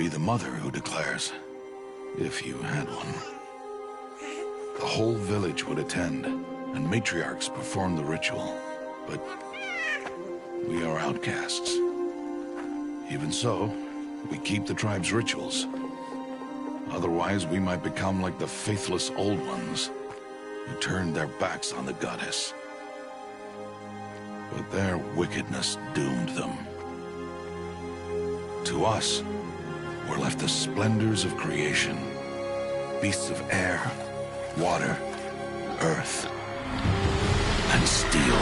be the mother who declares, if you had one. The whole village would attend, and matriarchs perform the ritual. But we are outcasts. Even so, we keep the tribe's rituals. Otherwise, we might become like the faithless Old Ones, who turned their backs on the goddess. But their wickedness doomed them. To us, were left the splendors of creation. Beasts of air, water, earth, and steel.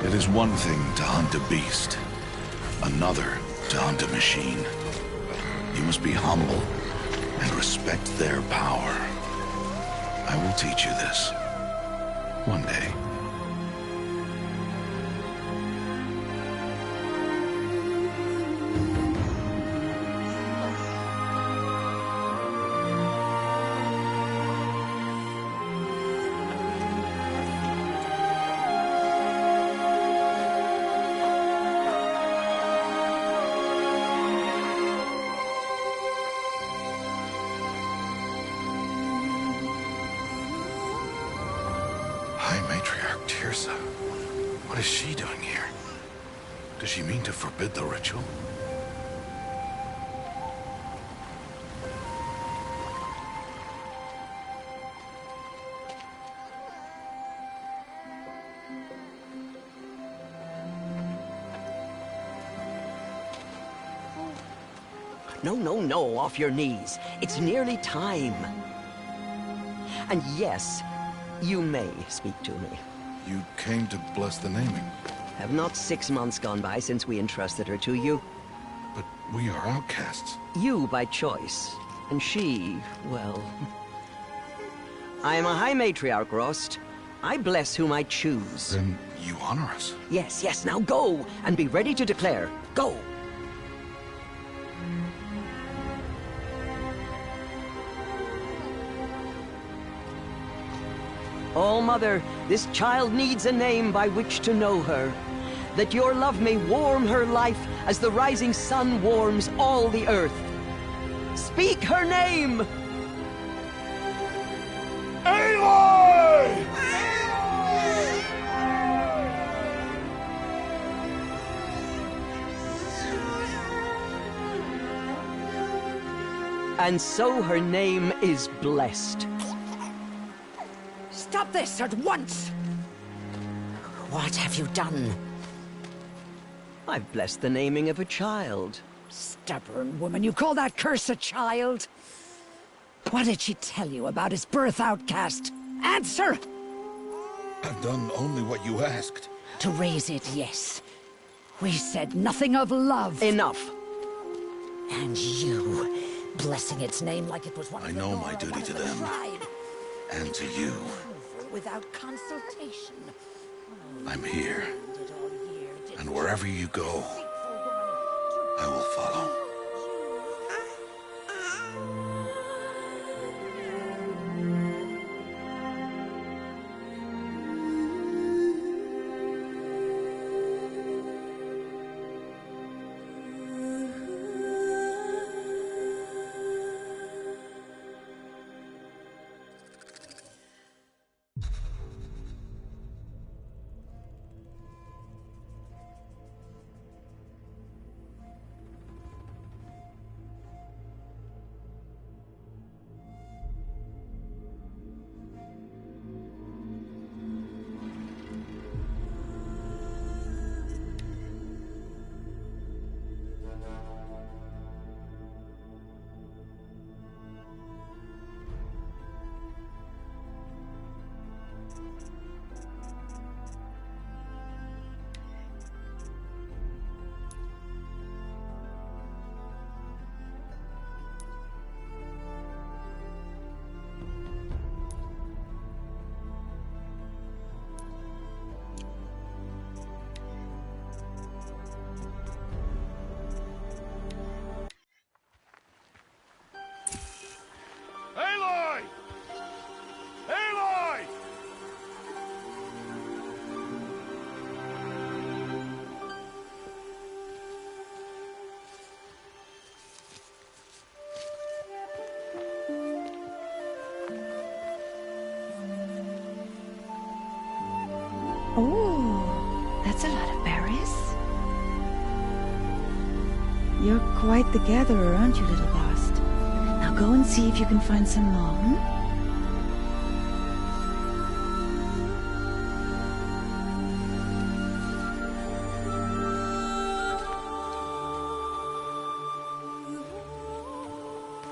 It is one thing to hunt a beast, another to hunt a machine. You must be humble and respect their power. I will teach you this one day. High Matriarch Teersa. What is she doing here? Does she mean to forbid the ritual? No, off your knees. It's nearly time. And yes, you may speak to me. You came to bless the naming. Have not 6 months gone by since we entrusted her to you? But we are outcasts. You by choice, and she, well... I am a High Matriarch, Rost. I bless whom I choose. Then you honor us. Yes, now go, and be ready to declare. Go! Oh, Mother, this child needs a name by which to know her. That your love may warm her life as the rising sun warms all the earth. Speak her name! Aloy! And so her name is blessed. Stop this at once! What have you done? I've blessed the naming of a child. Stubborn woman, you call that curse a child? What did she tell you about his birth, outcast? Answer! I've done only what you asked. To raise it, yes. We said nothing of love. Enough. And you, blessing its name like it was one of I the know Nora, my duty one of to the them. tribe. And to you. Without consultation. I'm here. And wherever you go, I will follow. You're quite the gatherer, aren't you, little Bast? Now go and see if you can find some more, hmm?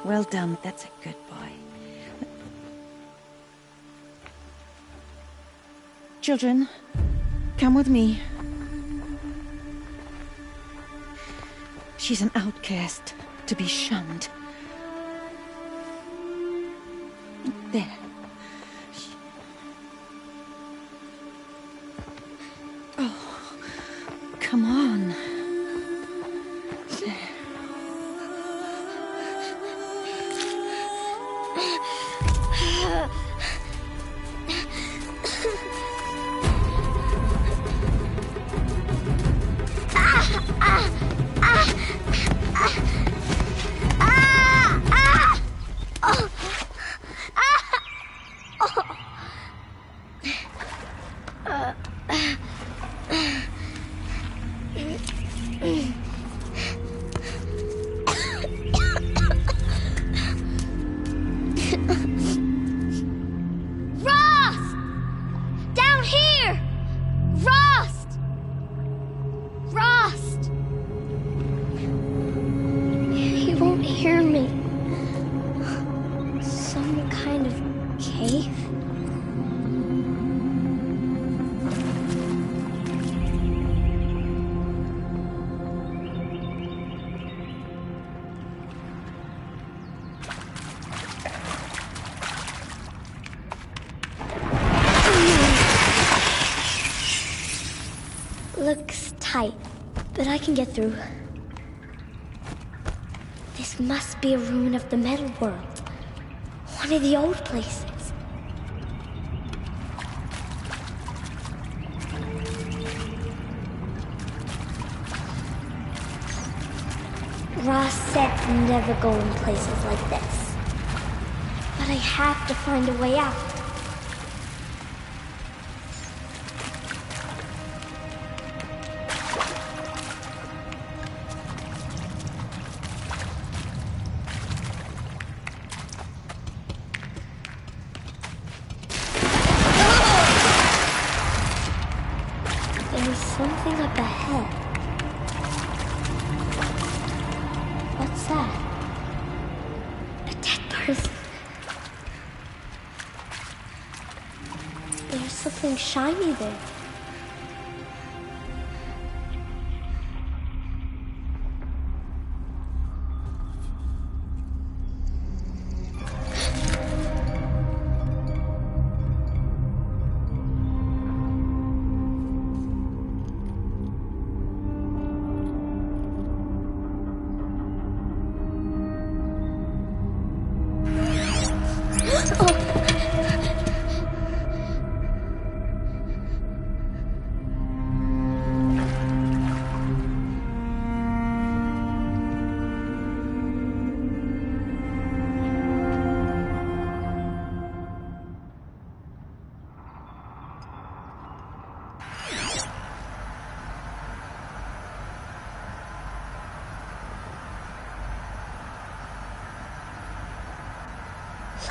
Well done, that's a good boy. Children, come with me. She's an outcast, to be shunned. There. Oh, come on. There. Looks tight, but I can get through. This must be a ruin of the metal world. One of the old places. Ross said never go in places like this. But I have to find a way out. There's something up ahead. What's that? A dead person. There's something shiny there.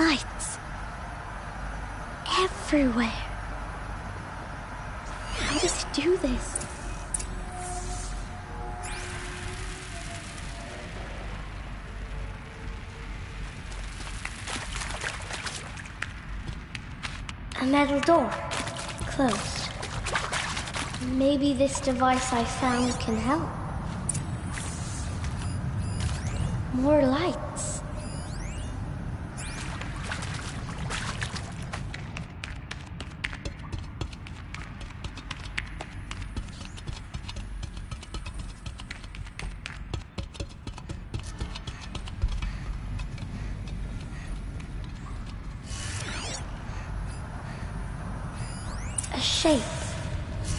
Lights. Everywhere. How does it do this? A metal door. Closed. Maybe this device I found can help. More lights. A shape.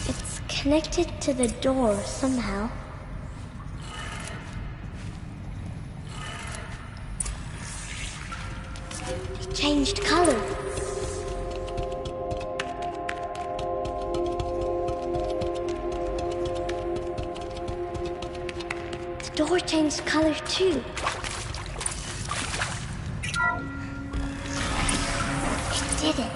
It's connected to the door somehow. It changed color. The door changed color too. It did it.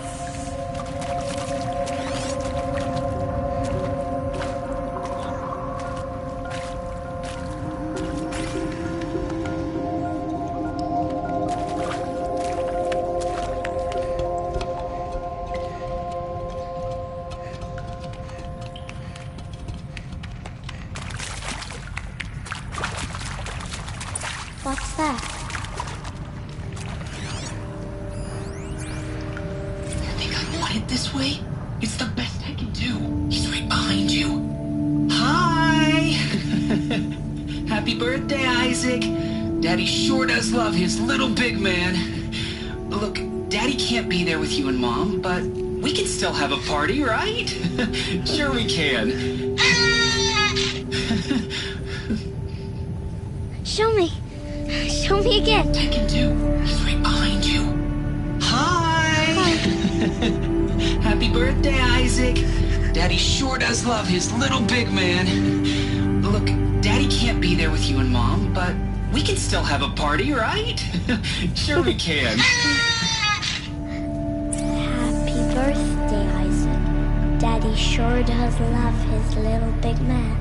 What's that? You think I want it this way? It's the best I can do. He's right behind you. Hi! Happy birthday, Isaac. Daddy sure does love his little big man. Look, Daddy can't be there with you and Mom, but we can still have a party, right? Sure we can. Show me. Show me again. I can do. He's right behind you. Hi! Happy birthday, Isaac. Daddy sure does love his little big man. Look, Daddy can't be there with you and Mom, but we can still have a party, right? Sure we can. Happy birthday, Isaac. Daddy sure does love his little big man.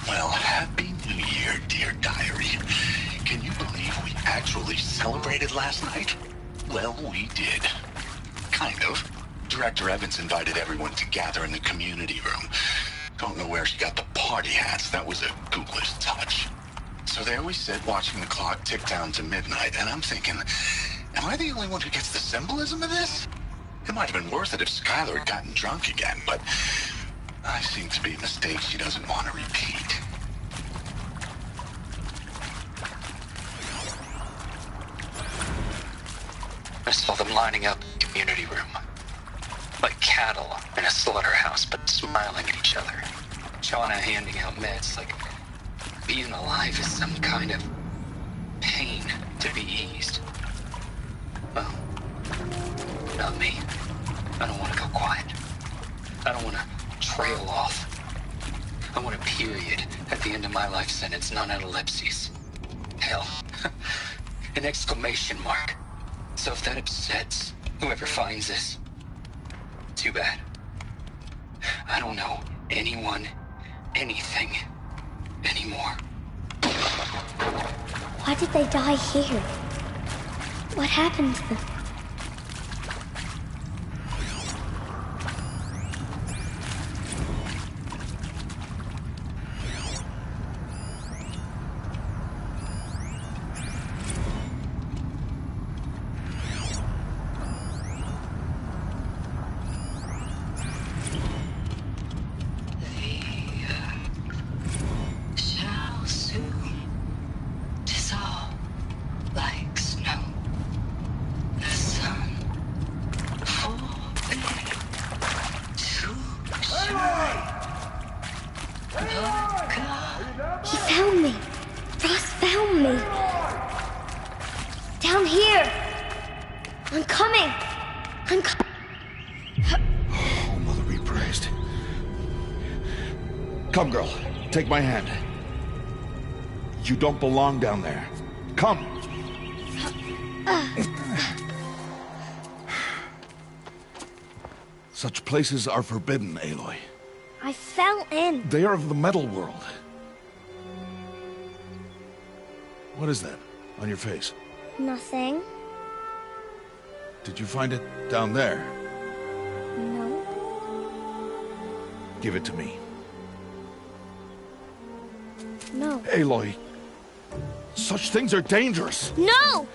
Well, Happy New Year, dear diary. Can you believe we actually celebrated last night? Well, we did. Kind of. Director Evans invited everyone to gather in the community room. Don't know where she got the party hats. That was a ghoulish touch. So there we sit, watching the clock tick down to midnight, and I'm thinking, am I the only one who gets the symbolism of this? It might have been worth it if Skylar had gotten drunk again, but I seem to be a mistake she doesn't want to repeat. I saw them lining up in the community room. Like cattle in a slaughterhouse, but smiling at each other. Shauna handing out meds like being alive is some kind of pain to be eased. Well, not me. I don't want to go quiet. I don't want to trail off. I want a period at the end of my life sentence, not an ellipses. Hell, an exclamation mark. So if that upsets whoever finds this, too bad. I don't know anyone, anything, anymore. Why did they die here? What happened to them? Shall soon dissolve like snow. The sun forbid to shine. He found me. Ross found me. Down here. I'm coming. I'm coming. Oh, Mother be praised. Come, girl. Take my hand. You don't belong down there. Come. Such places are forbidden, Aloy. I fell in. They are of the metal world. What is that on your face? Nothing. Did you find it down there? No. Give it to me. No. Aloy, such things are dangerous. No!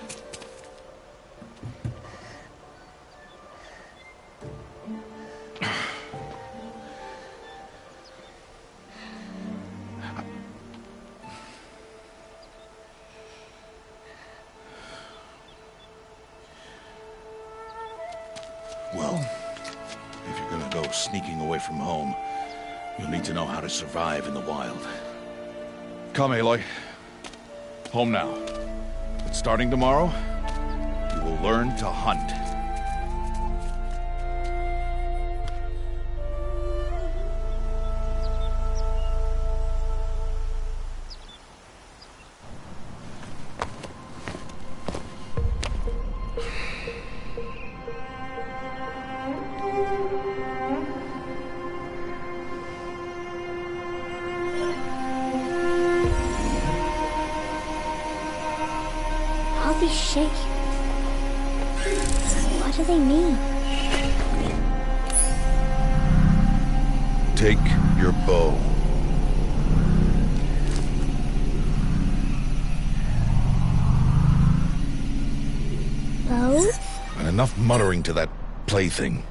Well, if you're gonna go sneaking away from home, you'll need to know how to survive in the wild. Come, Aloy. Home now. But starting tomorrow, you will learn to hunt. All these shapes. What do they mean? Take your bow. Bow? And enough muttering to that plaything.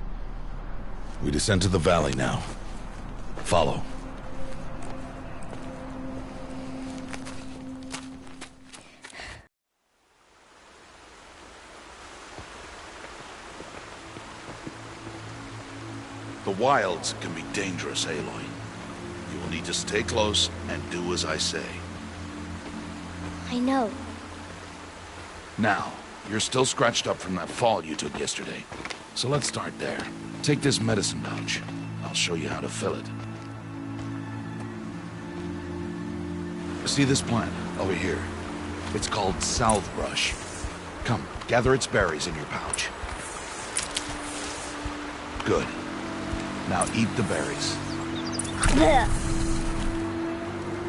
We descend to the valley now. Follow. The wilds can be dangerous, Aloy. You will need to stay close and do as I say. I know. Now, you're still scratched up from that fall you took yesterday. So let's start there. Take this medicine pouch. I'll show you how to fill it. See this plant over here? It's called salvebrush. Come, gather its berries in your pouch. Good. Now eat the berries.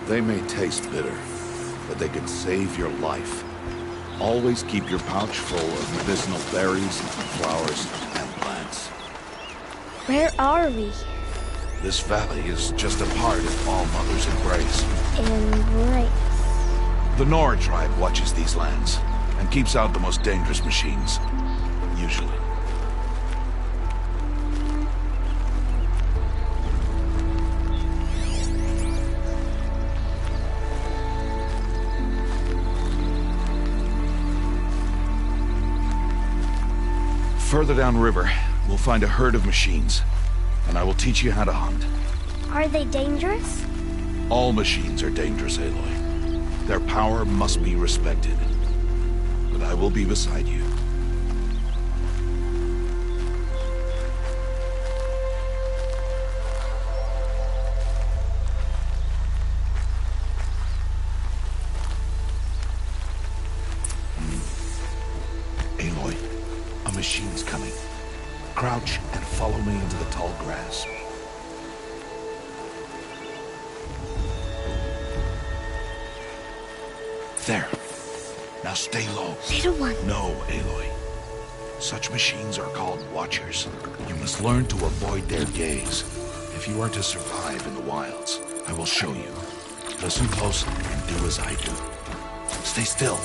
They may taste bitter, but they can save your life. Always keep your pouch full of medicinal berries, flowers, and plants. Where are we? This valley is just a part of All Mother's embrace. Embrace. The Nora tribe watches these lands and keeps out the most dangerous machines. Usually. Further downriver, we'll find a herd of machines, and I will teach you how to hunt. Are they dangerous? All machines are dangerous, Aloy. Their power must be respected. But I will be beside you. Aloy, a machine's coming. Crouch and follow me into the tall grass. There. Now stay low. Little one. No, Aloy. Such machines are called Watchers. You must learn to avoid their gaze. If you are to survive in the wilds, I will show you. Listen close and do as I do. Stay still.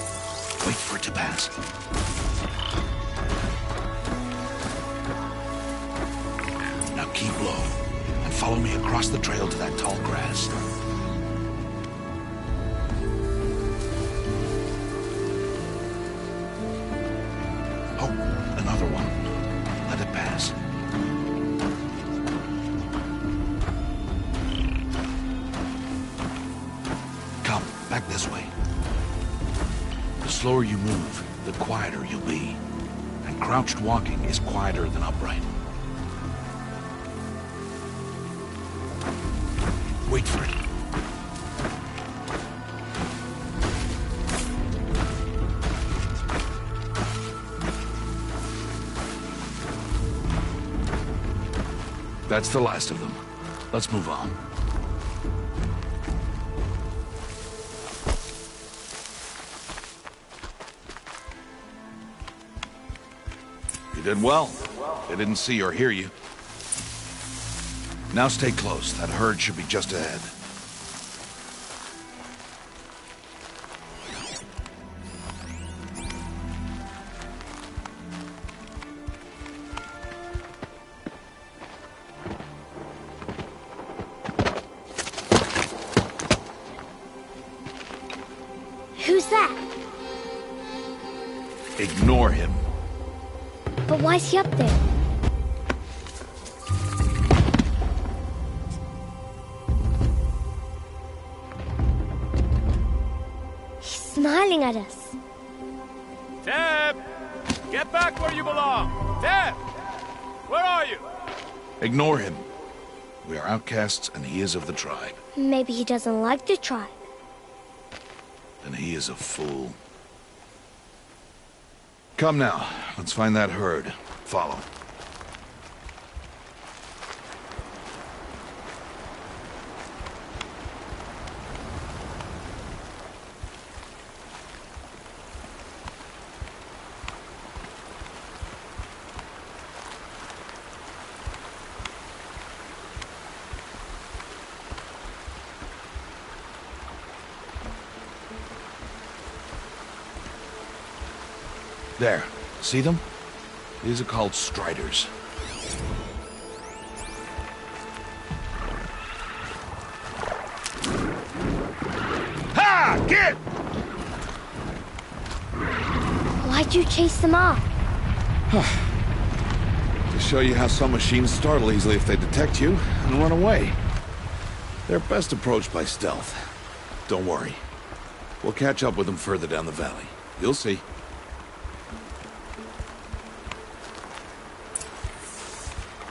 Wait for it to pass. Now keep low and follow me across the trail to that tall grass. Oh, another one. Let it pass. Come, back this way. The slower you move, the quieter you'll be. And crouched walking is quieter than upright. Wait for it. That's the last of them. Let's move on. You did well. They didn't see or hear you. Now stay close. That herd should be just ahead. Who's that? Ignore him. But why's he up there? He's smiling at us. Teb! Get back where you belong! Teb! Where are you? Ignore him. We are outcasts, and he is of the tribe. Maybe he doesn't like the tribe. Then he is a fool. Come now, let's find that herd. Follow. There. See them? These are called striders. Ha! Get! Why'd you chase them off? To show you how some machines startle easily if they detect you and run away. They're best approached by stealth. Don't worry. We'll catch up with them further down the valley. You'll see.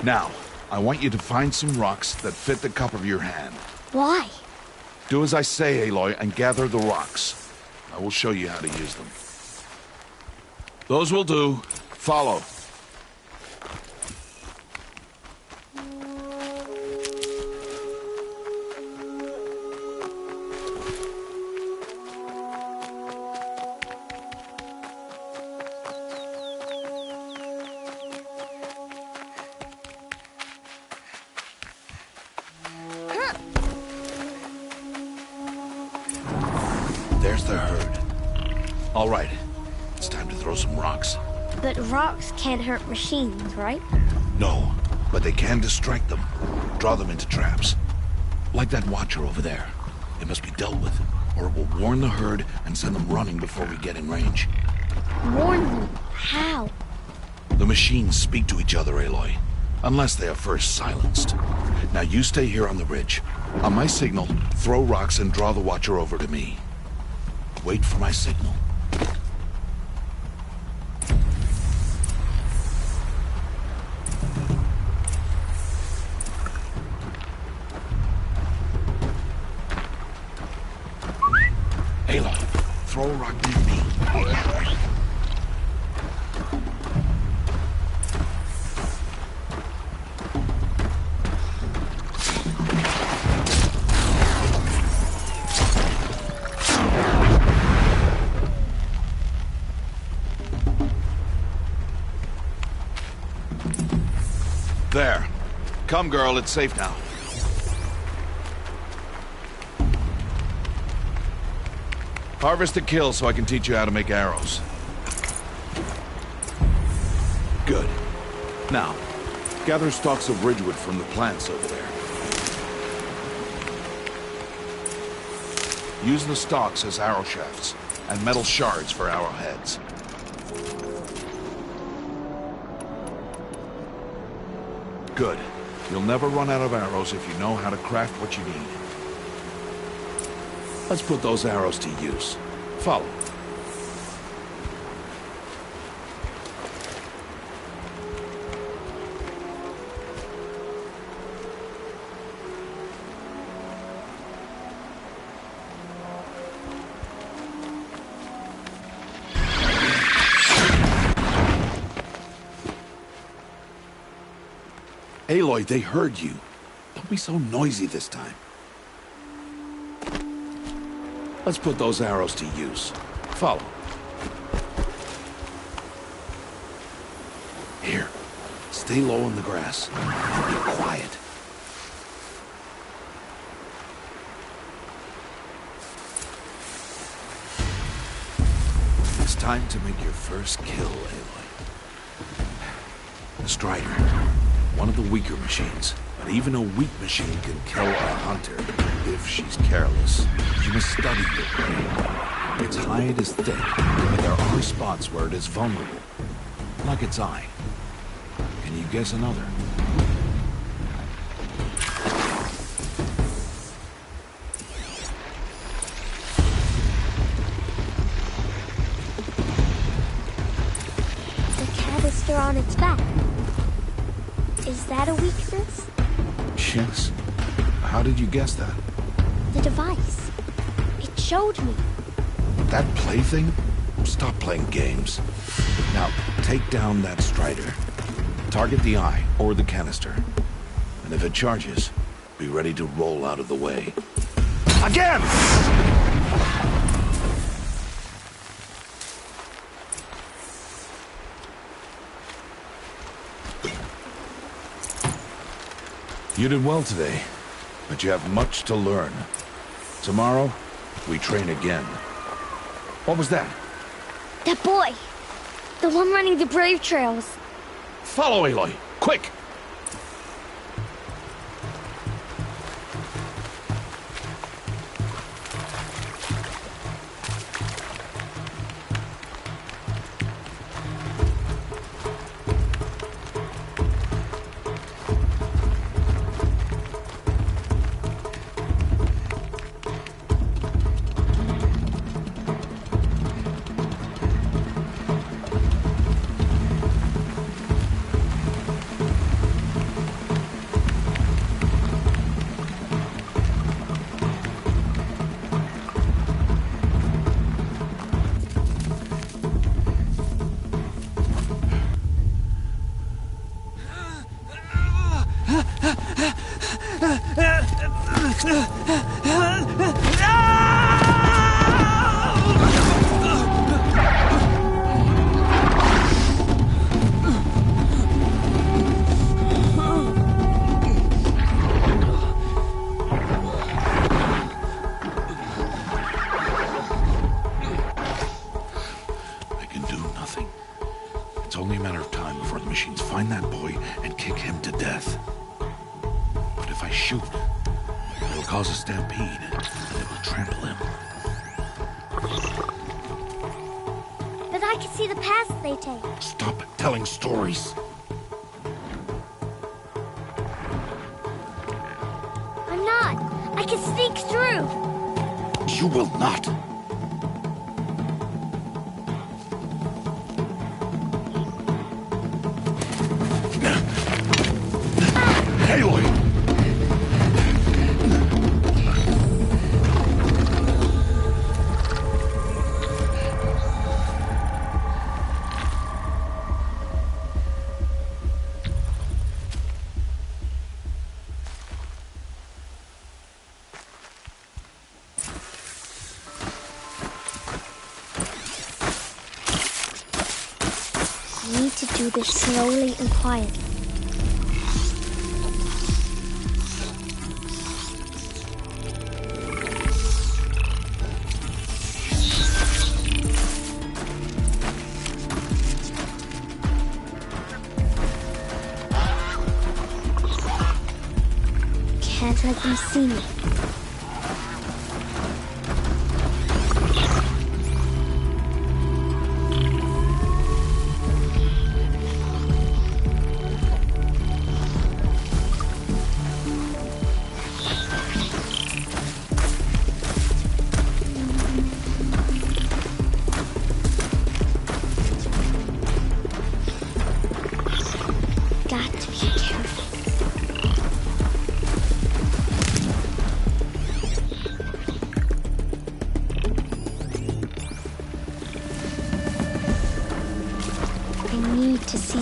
Now, I want you to find some rocks that fit the cup of your hand. Why? Do as I say, Aloy, and gather the rocks. I will show you how to use them. Those will do. Follow. There's the herd. All right, it's time to throw some rocks. But rocks can't hurt machines, right? No, but they can distract them. Draw them into traps. Like that watcher over there. It must be dealt with, or it will warn the herd and send them running before we get in range. Warn them? How? The machines speak to each other, Aloy. Unless they are first silenced. Now you stay here on the ridge. On my signal, throw rocks and draw the watcher over to me. Wait for my signal. Aloy, throw a rock near me. There. Come, girl, it's safe now. Harvest a kill so I can teach you how to make arrows. Good. Now, gather stalks of ridgewood from the plants over there. Use the stalks as arrow shafts, and metal shards for arrowheads. Good. You'll never run out of arrows if you know how to craft what you need. Let's put those arrows to use. Follow. Aloy, they heard you. Don't be so noisy this time. Let's put those arrows to use. Follow. Here. Stay low in the grass. And be quiet. Time to make your first kill, Aloy. The Strider. One of the weaker machines. But even a weak machine can kill a hunter if she's careless. You must study your prey. Its hide is thick, but there are spots where it is vulnerable. Like its eye. Can you guess another? On its back. Is that a weakness? Yes. How did you guess that? The device. It showed me. That plaything? Stop playing games. Now, take down that Strider. Target the eye or the canister. And if it charges, be ready to roll out of the way. Again! You did well today, but you have much to learn. Tomorrow, we train again. What was that? That boy! The one running the brave trails. Follow Aloy, quick! Stop telling stories. I'm not. I can sneak through. You will not. Aloy! Do this slowly and quietly. Can't let them see me.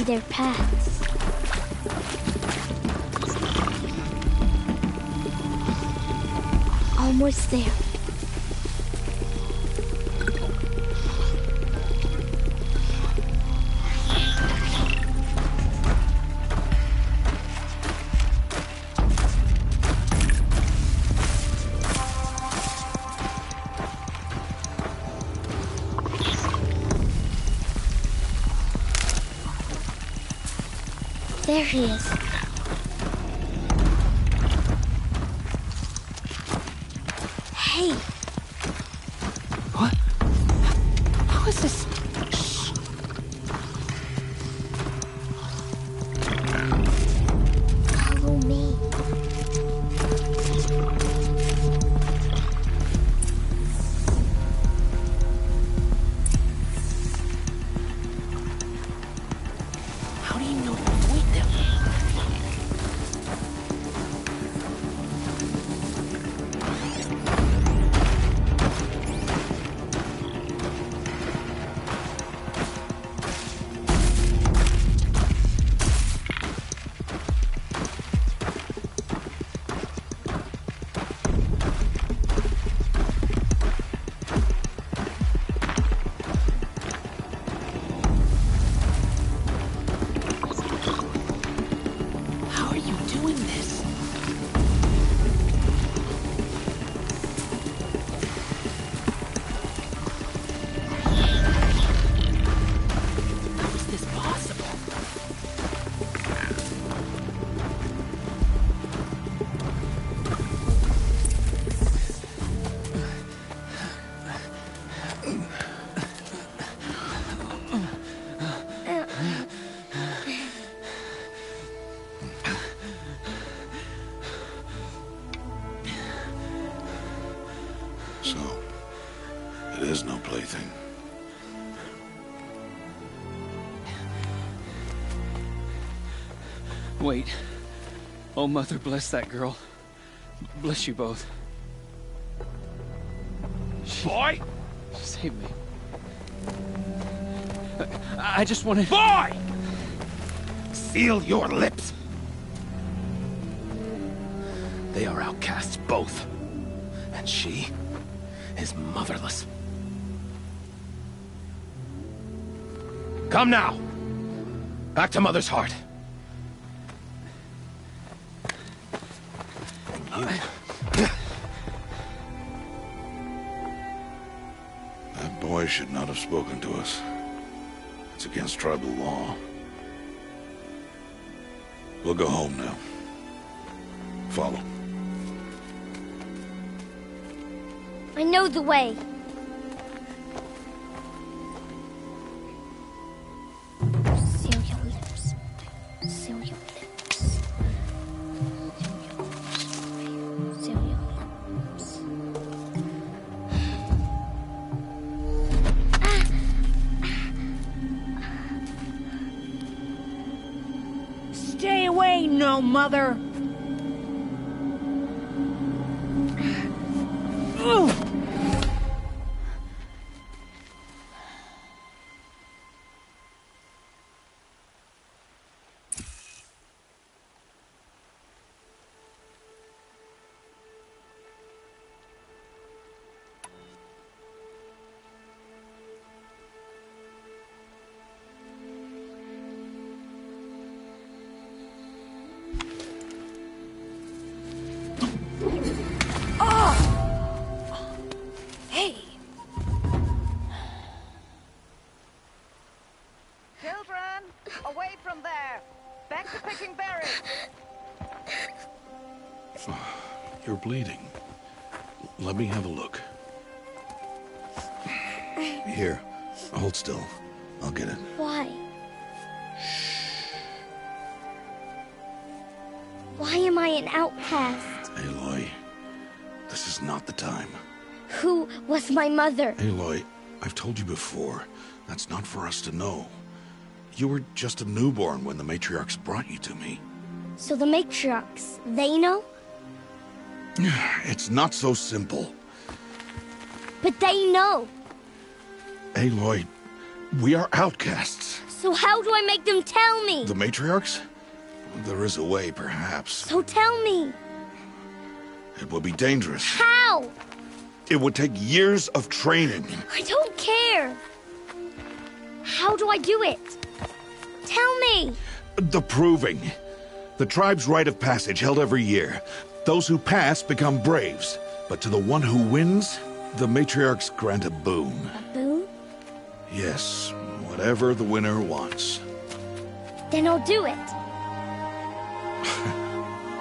Their paths. Almost there. There he is. Hey. What? How is this? Follow me. How do you know to avoid them? How are you doing this? How is this possible? So, it is no plaything. Wait. Oh, Mother, bless that girl. Bless you both. Boy! Save me. I just wanted... Boy! Seal your lips! They are outcasts, both. And she is motherless. Come now! Back to Mother's heart. That boy should not have spoken to us. It's against tribal law. We'll go home now. Follow. I know the way. Seal your lips. Seal your lips. Seal your lips. Stay away, no mother! Ooh! Hey! Children, away from there! Back to picking berries! You're bleeding. Let me have a look. Here, hold still. I'll get it. Why? Why am I an outcast? Aloy, this is not the time. Who was my mother? Aloy, I've told you before, that's not for us to know. You were just a newborn when the matriarchs brought you to me. So the matriarchs, they know? It's not so simple. But they know. Aloy, we are outcasts. So how do I make them tell me? The matriarchs? There is a way, perhaps. So tell me. It would be dangerous. How? It would take years of training. I don't care. How do I do it? Tell me. The proving. The tribe's rite of passage held every year. Those who pass become braves. But to the one who wins, the matriarchs grant a boon. A boon? Yes, whatever the winner wants. Then I'll do it.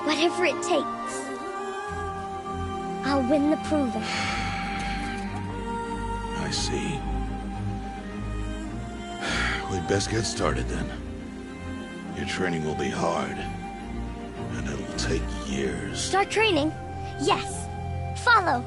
Whatever it takes. I'll win the proving. I see. We'd best get started then. Your training will be hard, and it'll take years. Start training? Yes. Follow.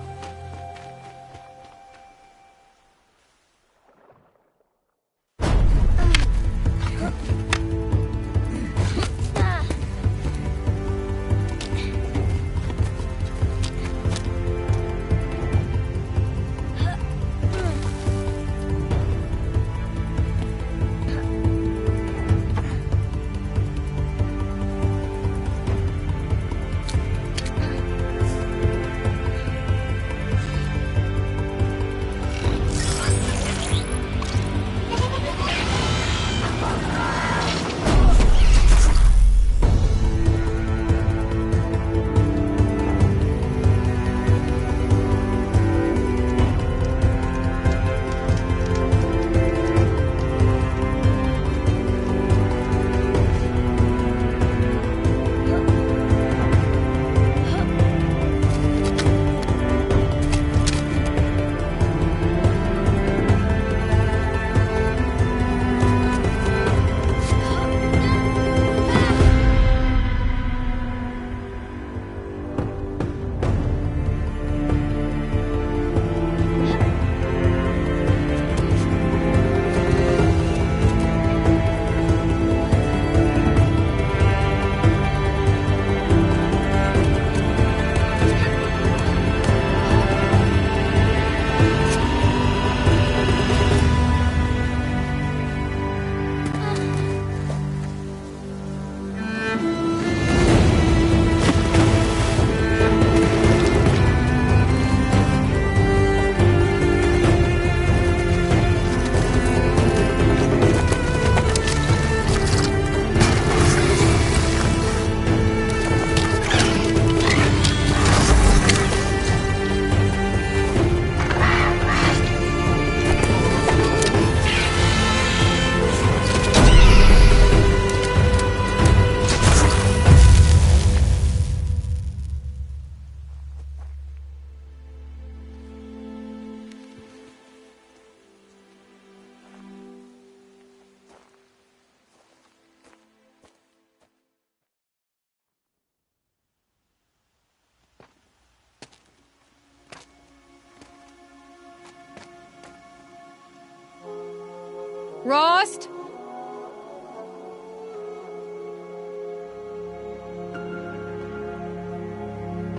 Rost?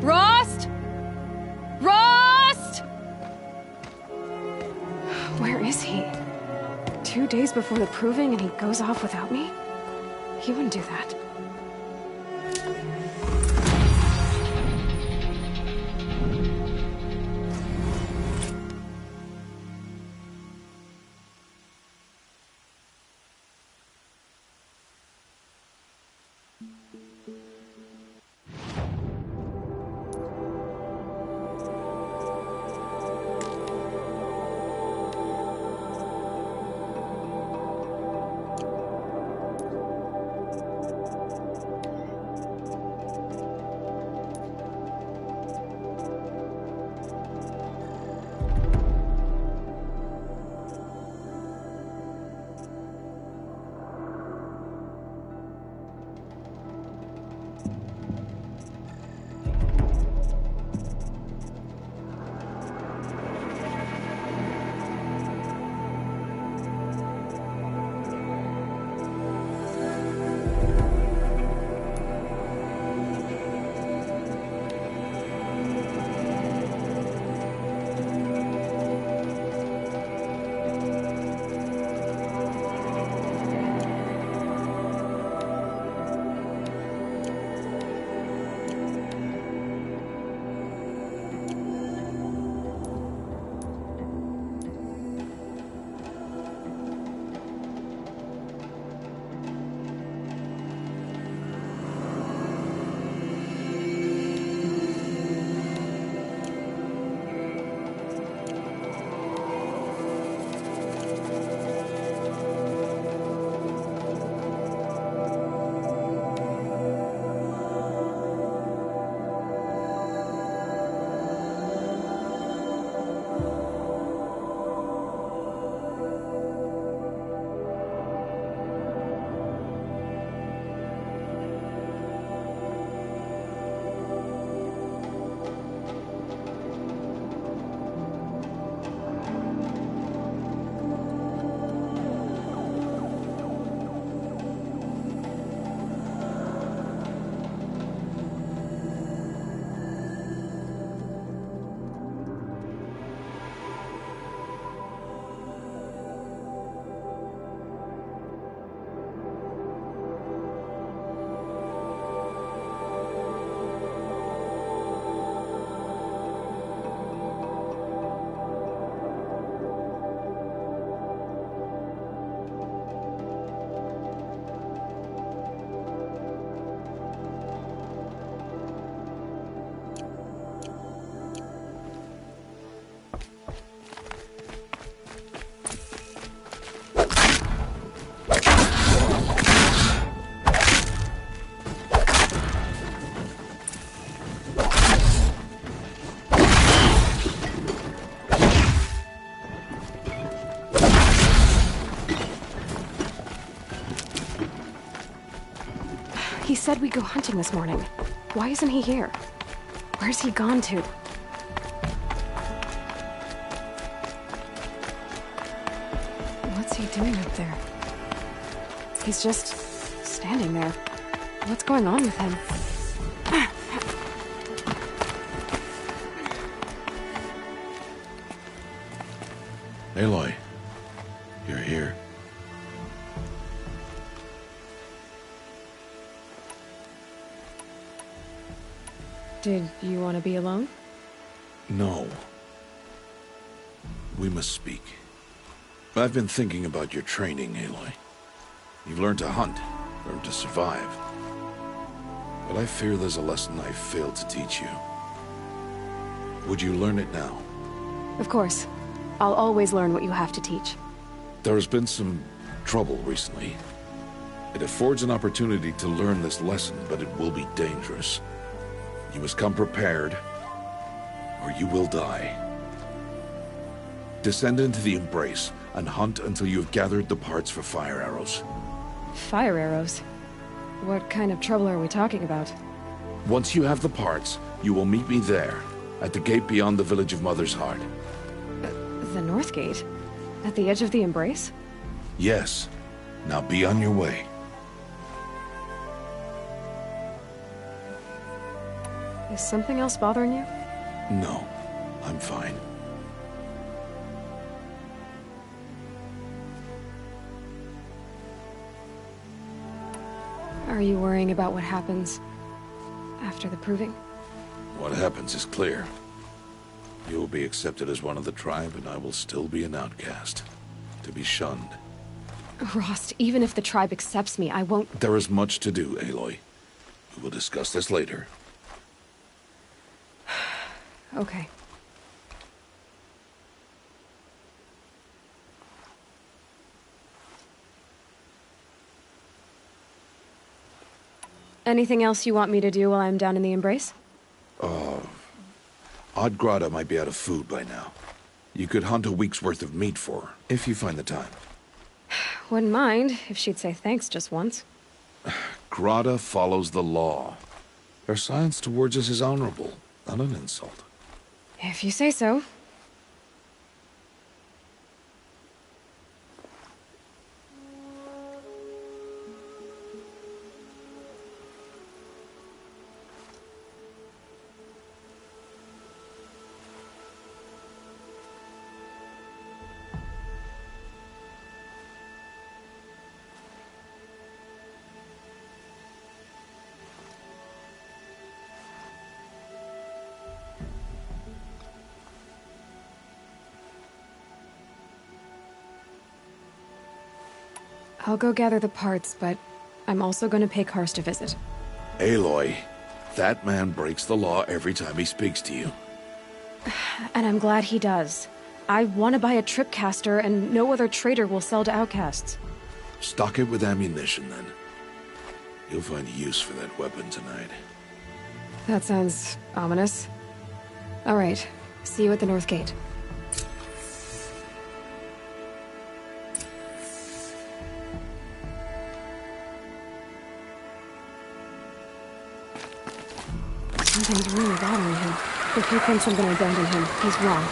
Rost? Rost? Where is he? 2 days before the proving and he goes off without me? He wouldn't do that. He said we'd go hunting this morning. Why isn't he here? Where's he gone to? What's he doing up there? He's just standing there. What's going on with him? Aloy, you're here. Did you want to be alone? No. We must speak. I've been thinking about your training, Aloy. You've learned to hunt, learned to survive. But I fear there's a lesson I failed to teach you. Would you learn it now? Of course. I'll always learn what you have to teach. There has been some trouble recently. It affords an opportunity to learn this lesson, but it will be dangerous. You must come prepared, or you will die. Descend into the Embrace, and hunt until you have gathered the parts for fire arrows. Fire arrows? What kind of trouble are we talking about? Once you have the parts, you will meet me there, at the gate beyond the village of Mother's Heart. The North Gate? At the edge of the Embrace? Yes. Now be on your way. Is something else bothering you? No, I'm fine. Are you worrying about what happens after the proving? What happens is clear. You will be accepted as one of the tribe, and I will still be an outcast, to be shunned. Rost, even if the tribe accepts me, I won't— There is much to do, Aloy. We will discuss this later. Okay. Anything else you want me to do while I'm down in the Embrace? Odd might be out of food by now. You could hunt a week's worth of meat for her, if you find the time. Wouldn't mind if she'd say thanks just once. Grada follows the law. Her silence towards us is honorable, not an insult. If you say so. I'll go gather the parts, but I'm also going to pay Karst a visit. Aloy, that man breaks the law every time he speaks to you. And I'm glad he does. I want to buy a tripcaster, and no other trader will sell to outcasts. Stock it with ammunition, then. You'll find use for that weapon tonight. That sounds ominous. All right, see you at the North Gate. Something's really bothering him. If he thinks I'm gonna abandon him, he's wrong.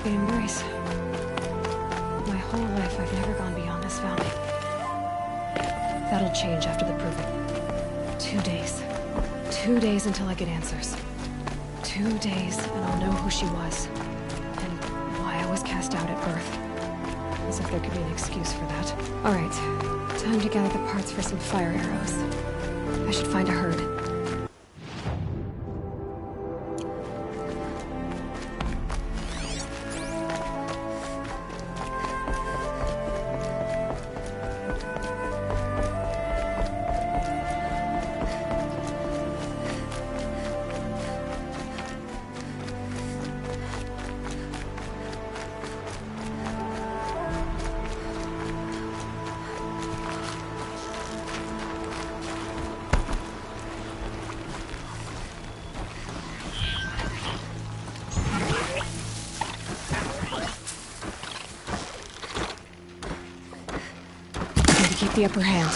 The Embrace. My whole life I've never gone beyond this valley. That'll change after the proving. 2 days. 2 days until I get answers. 2 days, and I'll know who she was. And why I was cast out at birth. As if there could be an excuse for that. Alright, time to gather the parts for some fire arrows. I should find a herd. Keep the upper hand.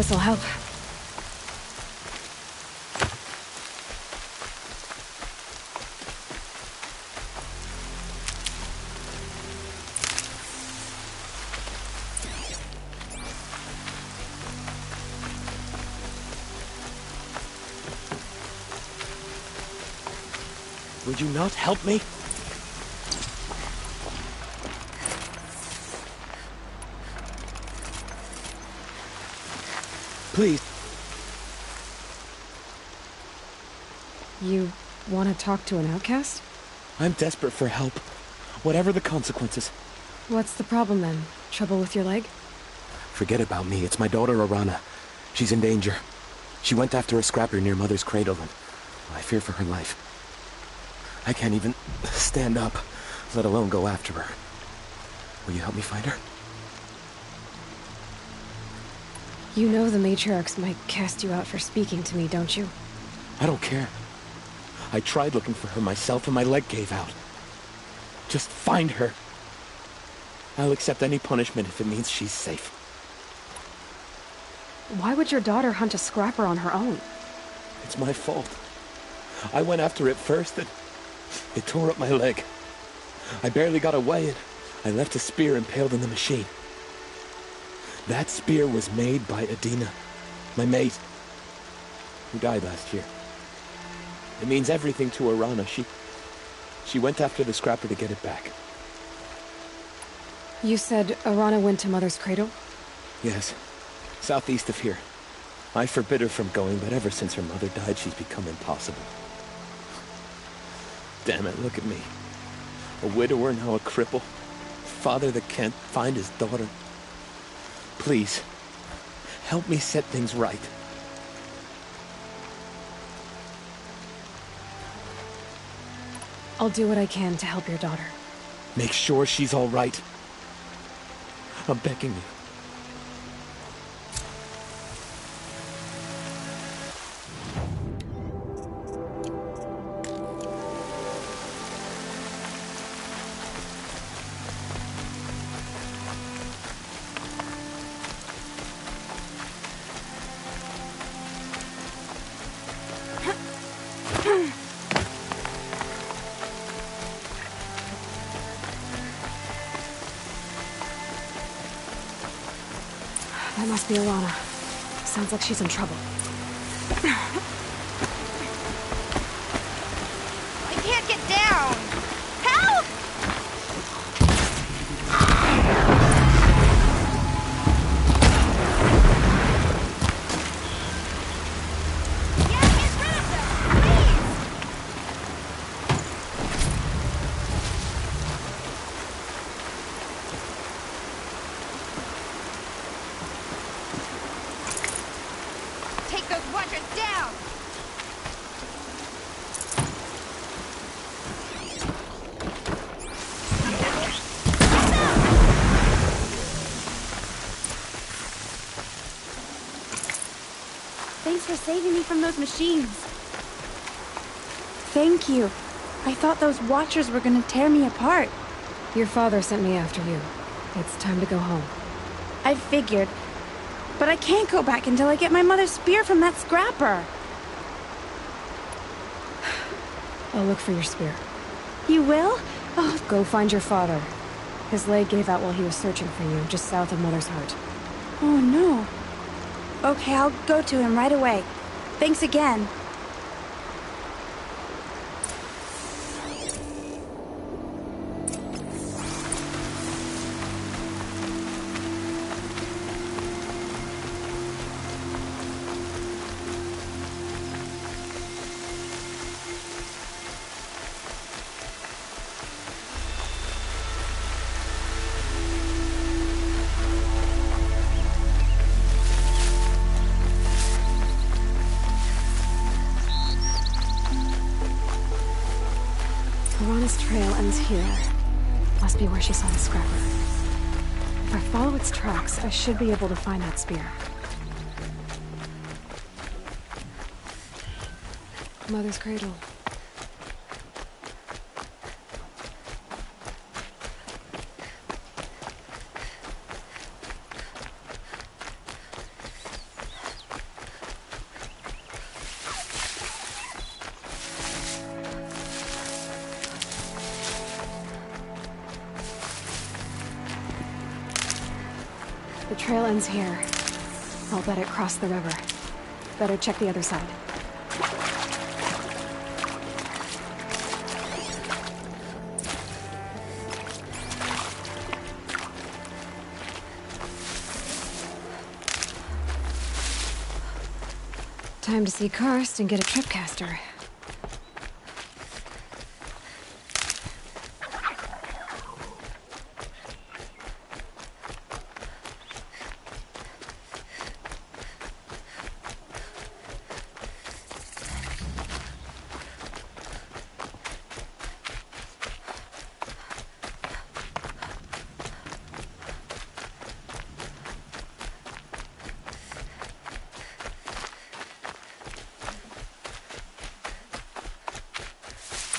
this'll help. Would you not help me? Please. You want to talk to an outcast? I'm desperate for help. Whatever the consequences. What's the problem then? Trouble with your leg? Forget about me. It's my daughter, Arana. She's in danger. She went after a scrapper near Mother's cradle, and I fear for her life. I can't even stand up, let alone go after her. Will you help me find her? You know the matriarchs might cast you out for speaking to me, don't you? I don't care. I tried looking for her myself and my leg gave out. Just find her. I'll accept any punishment if it means she's safe. Why would your daughter hunt a scrapper on her own? It's my fault. I went after it first and it tore up my leg. I barely got away and I left a spear impaled in the machine. That spear was made by Adina, my mate, who died last year. It means everything to Arana. She went after the scrapper to get it back. You said Arana went to Mother's cradle? Yes, southeast of here. I forbid her from going, but ever since her mother died, she's become impossible. Damn it, look at me. A widower, now a cripple. Father that can't find his daughter. Please, help me set things right. I'll do what I can to help your daughter. Make sure she's all right. I'm begging you. That must be Alana. Sounds like she's in trouble. I can't get down! Help! Take those watchers down! Thanks for saving me from those machines. Thank you. I thought those watchers were gonna tear me apart. Your father sent me after you. It's time to go home. I figured. But I can't go back until I get my mother's spear from that scrapper. I'll look for your spear. You will? Oh, Go find your father. His leg gave out while he was searching for you, just south of Mother's Heart. oh no. Okay, I'll go to him right away. Thanks again. Arana's trail ends here. Must be where she saw the scrapper. If I follow its tracks, I should be able to find that spear. Mother's cradle. trail ends here. I'll bet it crossed the river. Better check the other side. Time to see Karst and get a tripcaster.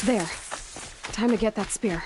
There. Time to get that spear.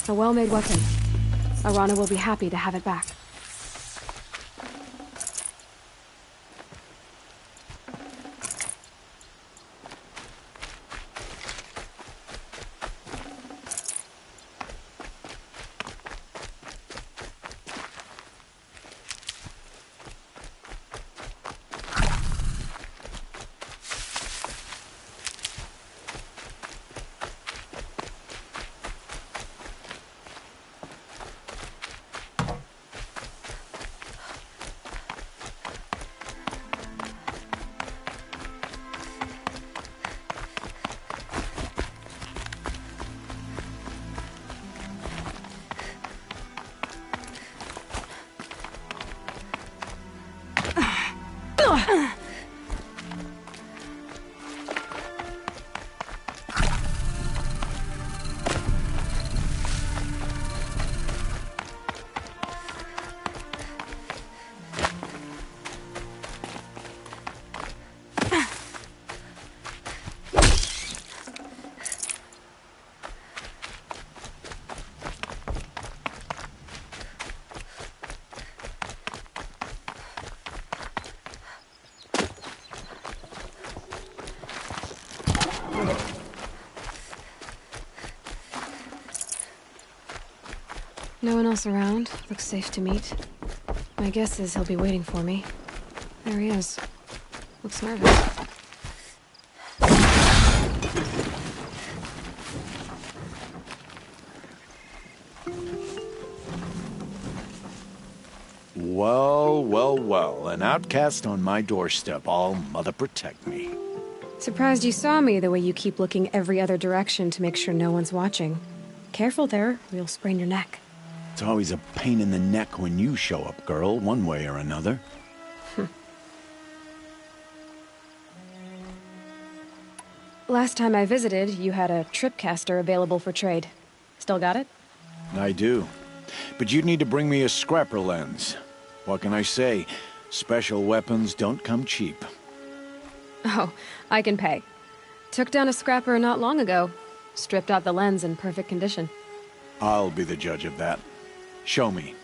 A well-made weapon. Arana will be happy to have it back. No one else around. Looks safe to meet. My guess is he'll be waiting for me. There he is. Looks nervous. Well, well, well. An outcast on my doorstep. All mother protect me. Surprised you saw me the way you keep looking every other direction to make sure no one's watching. Careful there, or you'll sprain your neck. It's always a pain in the neck when you show up, girl, one way or another. Last time I visited, you had a tripcaster available for trade. Still got it? I do. But you'd need to bring me a scrapper lens. What can I say? Special weapons don't come cheap. Oh, I can pay. Took down a scrapper not long ago. Stripped out the lens in perfect condition. I'll be the judge of that. Show me.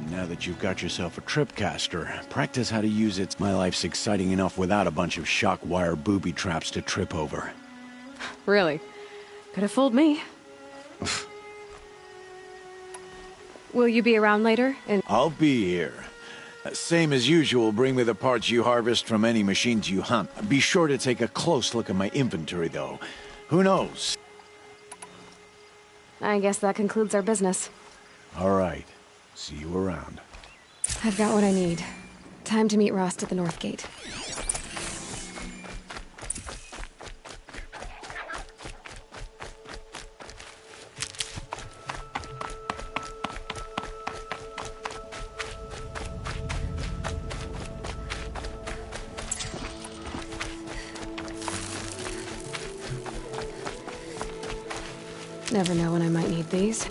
Now that you've got yourself a tripcaster, practice how to use it. My life's exciting enough without a bunch of shock wire booby traps to trip over. Really? Could have fooled me. Will you be around later? I'll be here. Same as usual, bring me the parts you harvest from any machines you hunt. Be sure to take a close look at my inventory, though. Who knows? I guess that concludes our business. All right. See you around. I've got what I need. Time to meet Rost at the North Gate. Never know when I might need these.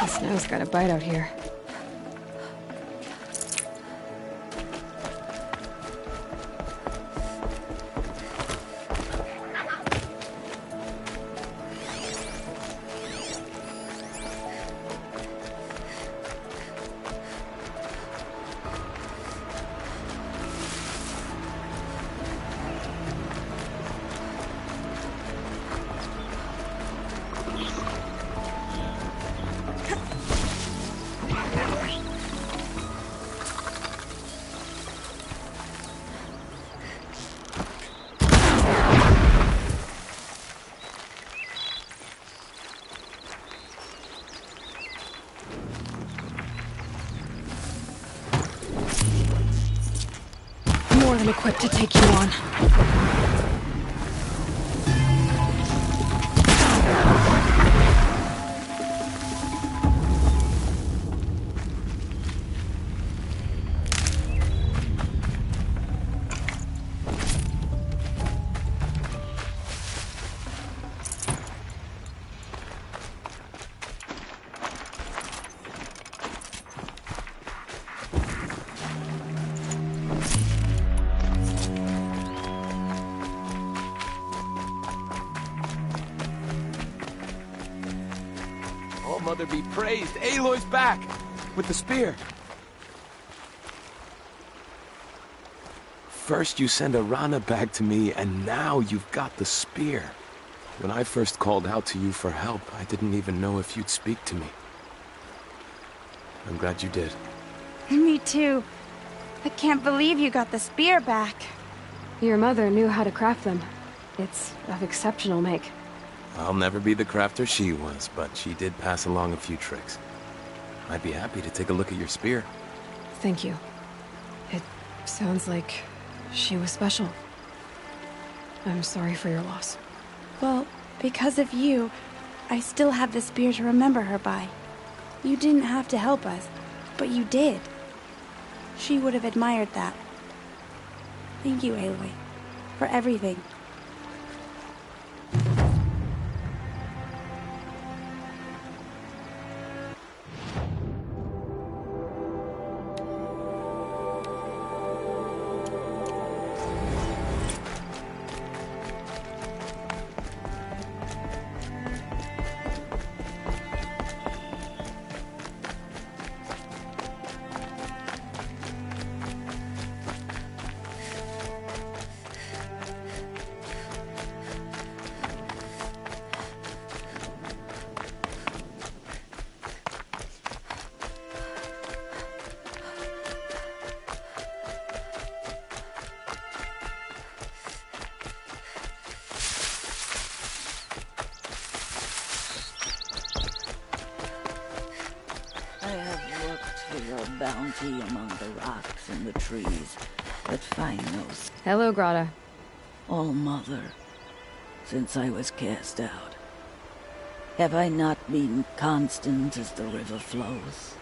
The snow's got a bite out here. More than equipped to take you on. Mother be praised. Aloy's back! With the spear. First you send Arana back to me, and now you've got the spear. When I first called out to you for help, I didn't even know if you'd speak to me. I'm glad you did. Me too. I can't believe you got the spear back. Your mother knew how to craft them. It's of exceptional make. I'll never be the crafter she was, but she did pass along a few tricks. I'd be happy to take a look at your spear. Thank you. It sounds like she was special. I'm sorry for your loss. Well, because of you, I still have the spear to remember her by. You didn't have to help us, but you did. She would have admired that. Thank you, Aloy, for everything. bounty among the rocks and the trees, but find no... Hello, Grata. All-Mother, since I was cast out, have I not been constant as the river flows?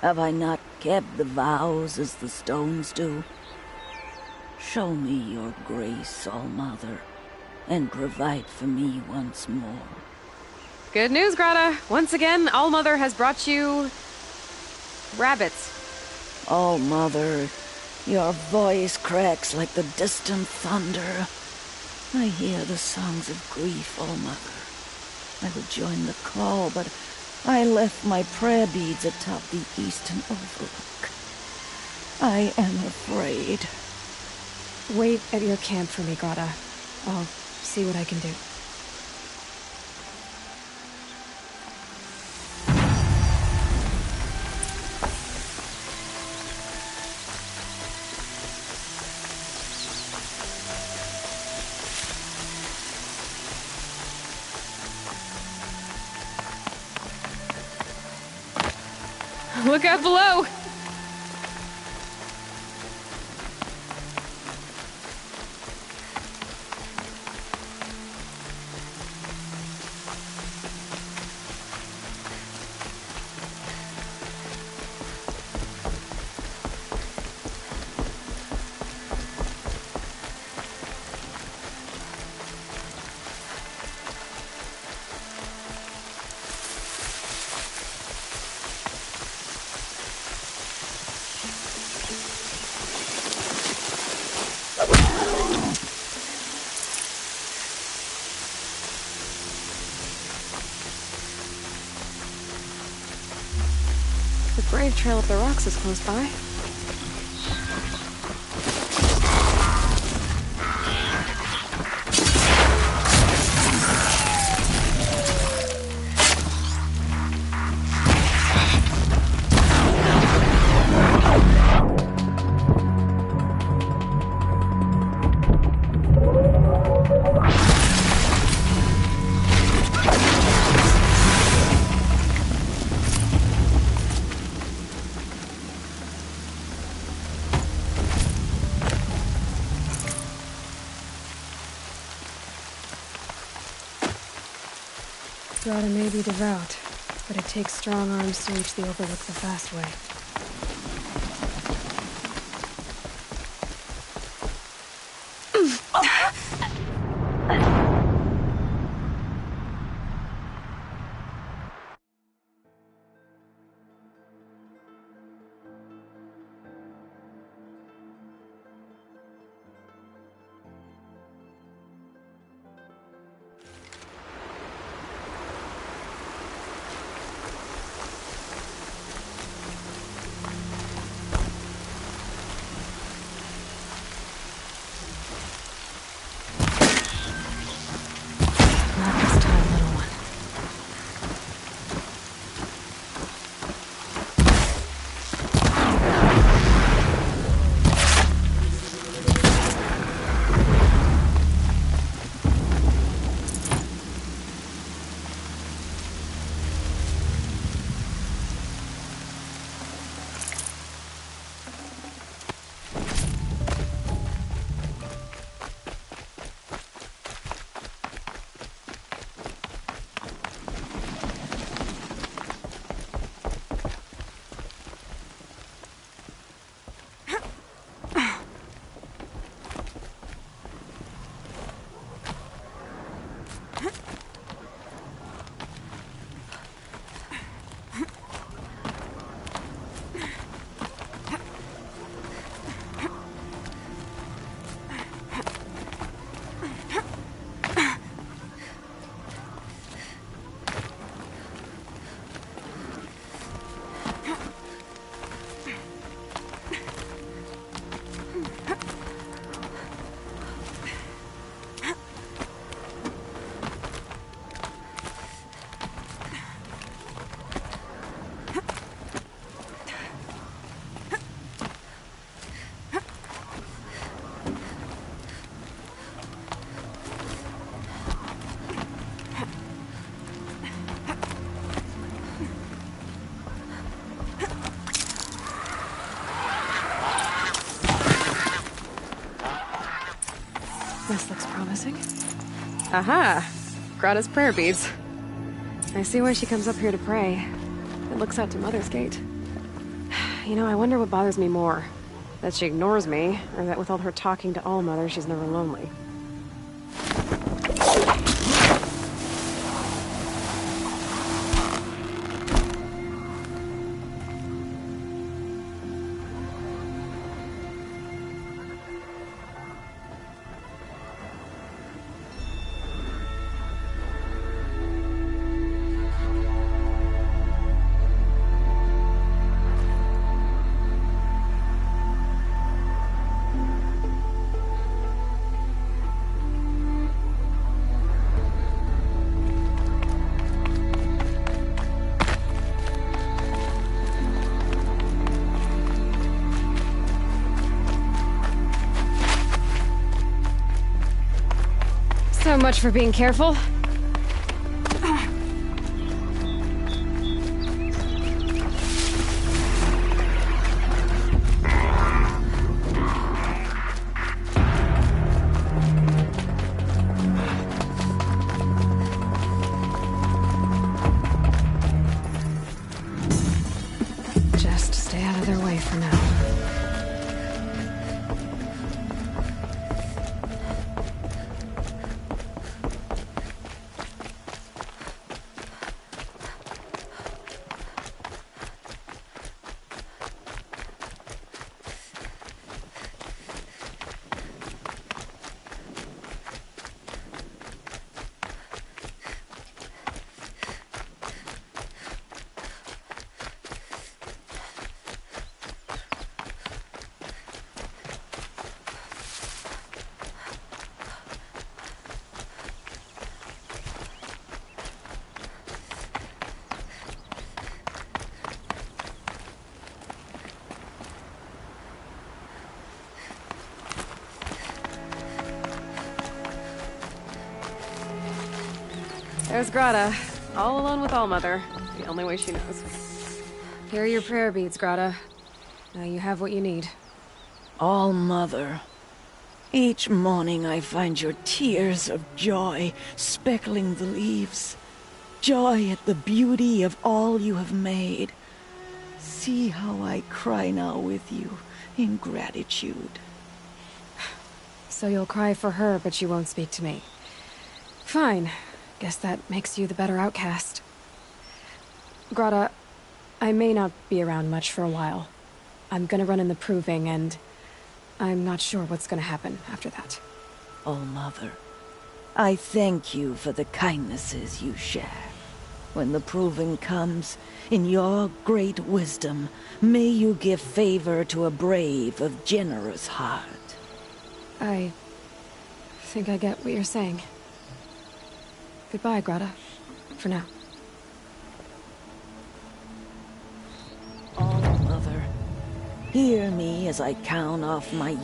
Have I not kept the vows as the stones do? Show me your grace, All-Mother, and provide for me once more. Good news, Grata. Once again, All-Mother has brought you... rabbits. All-Mother, your voice cracks like the distant thunder. I hear the songs of grief, All-Mother. I would join the call, but I left my prayer beads atop the eastern overlook. I am afraid. Wait at your camp for me, Grata. I'll see what I can do. Look out below! The brave trail up the rocks is close by. Grata may be devout, but it takes strong arms to reach the Overlook the fast way. missing? Aha! Grata's prayer beads. I see why she comes up here to pray. It looks out to Mother's Gate. You know, I wonder what bothers me more. That she ignores me, or that with all her talking to All-Mother, she's never lonely. So much for being careful. Just stay out of their way for now. There's Grata, all alone with All-Mother, the only way she knows. Here are your prayer beads, Grata. Now you have what you need. All-Mother, each morning I find your tears of joy speckling the leaves. Joy at the beauty of all you have made. See how I cry now with you in gratitude. So you'll cry for her, but you won't speak to me. Fine. Guess that makes you the better outcast. Grata, I may not be around much for a while. I'm gonna run in the proving, and I'm not sure what's gonna happen after that. All-Mother, I thank you for the kindnesses you share. When the proving comes, in your great wisdom, may you give favor to a brave of generous heart. I think I get what you're saying. Goodbye, Grata. For now. All-Mother, hear me as I count off my...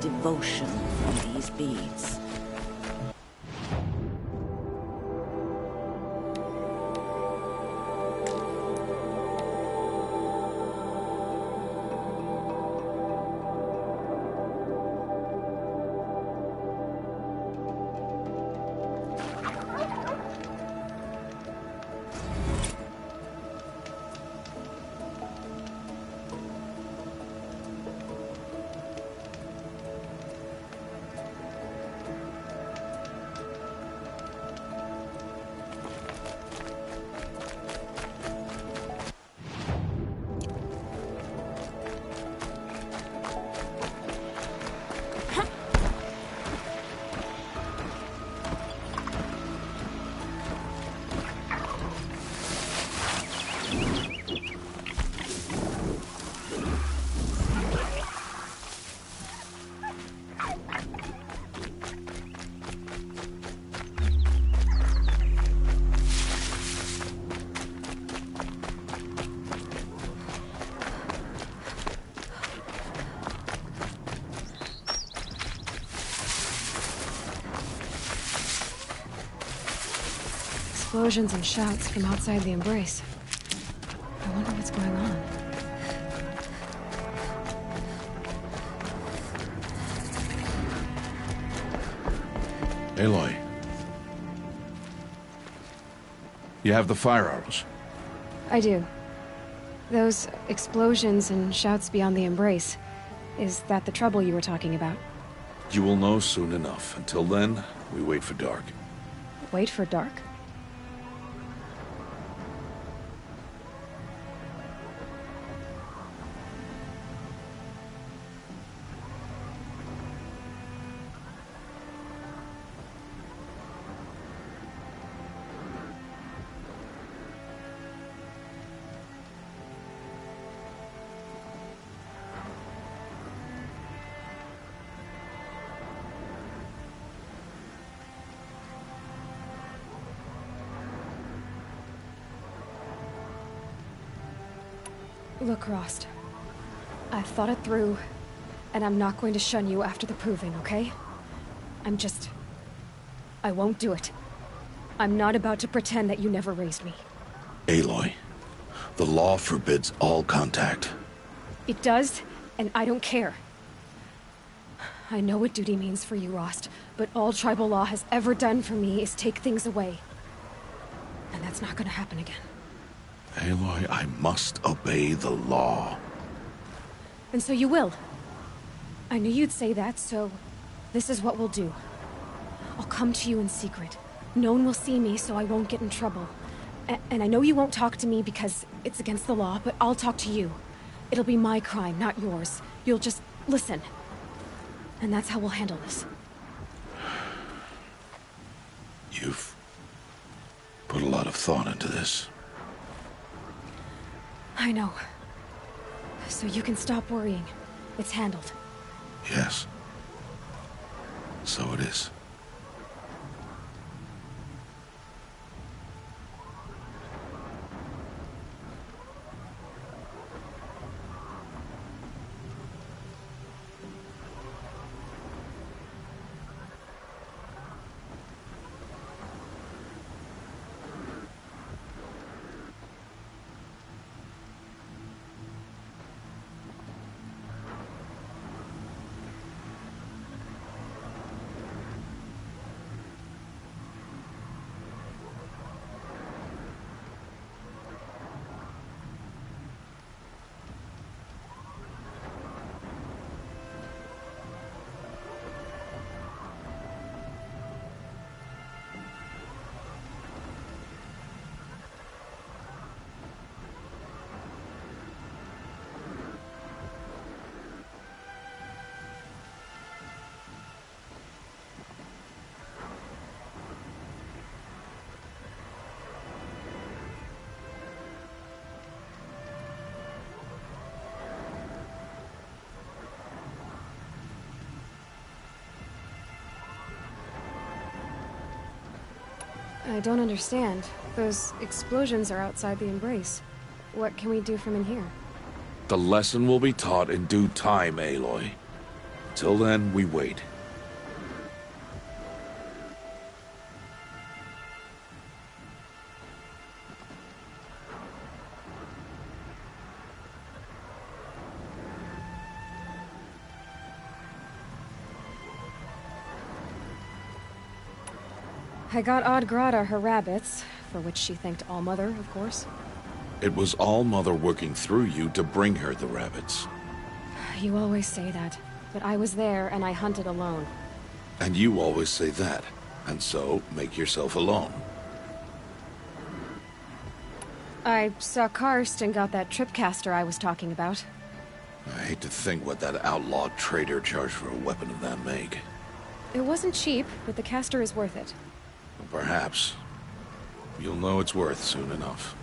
devotion from these beads. explosions and shouts from outside the Embrace. I wonder what's going on. Aloy. You have the fire arrows? I do. Those explosions and shouts beyond the Embrace. Is that the trouble you were talking about? You will know soon enough. Until then, we wait for dark. Wait for dark? Look, Rost. I've thought it through, and I'm not going to shun you after the Proving, okay? I won't do it. I'm not about to pretend that you never raised me. Aloy, the law forbids all contact. It does, and I don't care. I know what duty means for you, Rost, but all tribal law has ever done for me is take things away. And that's not gonna happen again. Aloy, I must obey the law. And so you will. I knew you'd say that, so this is what we'll do. I'll come to you in secret. No one will see me, so I won't get in trouble. And I know you won't talk to me because it's against the law, but I'll talk to you. It'll be my crime, not yours. You'll just listen. And that's how we'll handle this. You've put a lot of thought into this. I know. So you can stop worrying. It's handled. Yes. So it is. I don't understand. Those explosions are outside the Embrace. What can we do from in here? The lesson will be taught in due time, Aloy. Till then, we wait. I got Odd Grata her rabbits, for which she thanked Allmother, of course. It was Allmother working through you to bring her the rabbits. You always say that, but I was there and I hunted alone. And you always say that, and so make yourself alone. I saw Karst and got that tripcaster I was talking about. I hate to think what that outlawed trader charged for a weapon of that make. It wasn't cheap, but the caster is worth it. Perhaps. You'll know it's worth soon enough.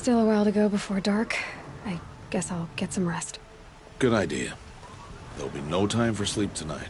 Still a while to go before dark. I guess I'll get some rest. Good idea. There'll be no time for sleep tonight.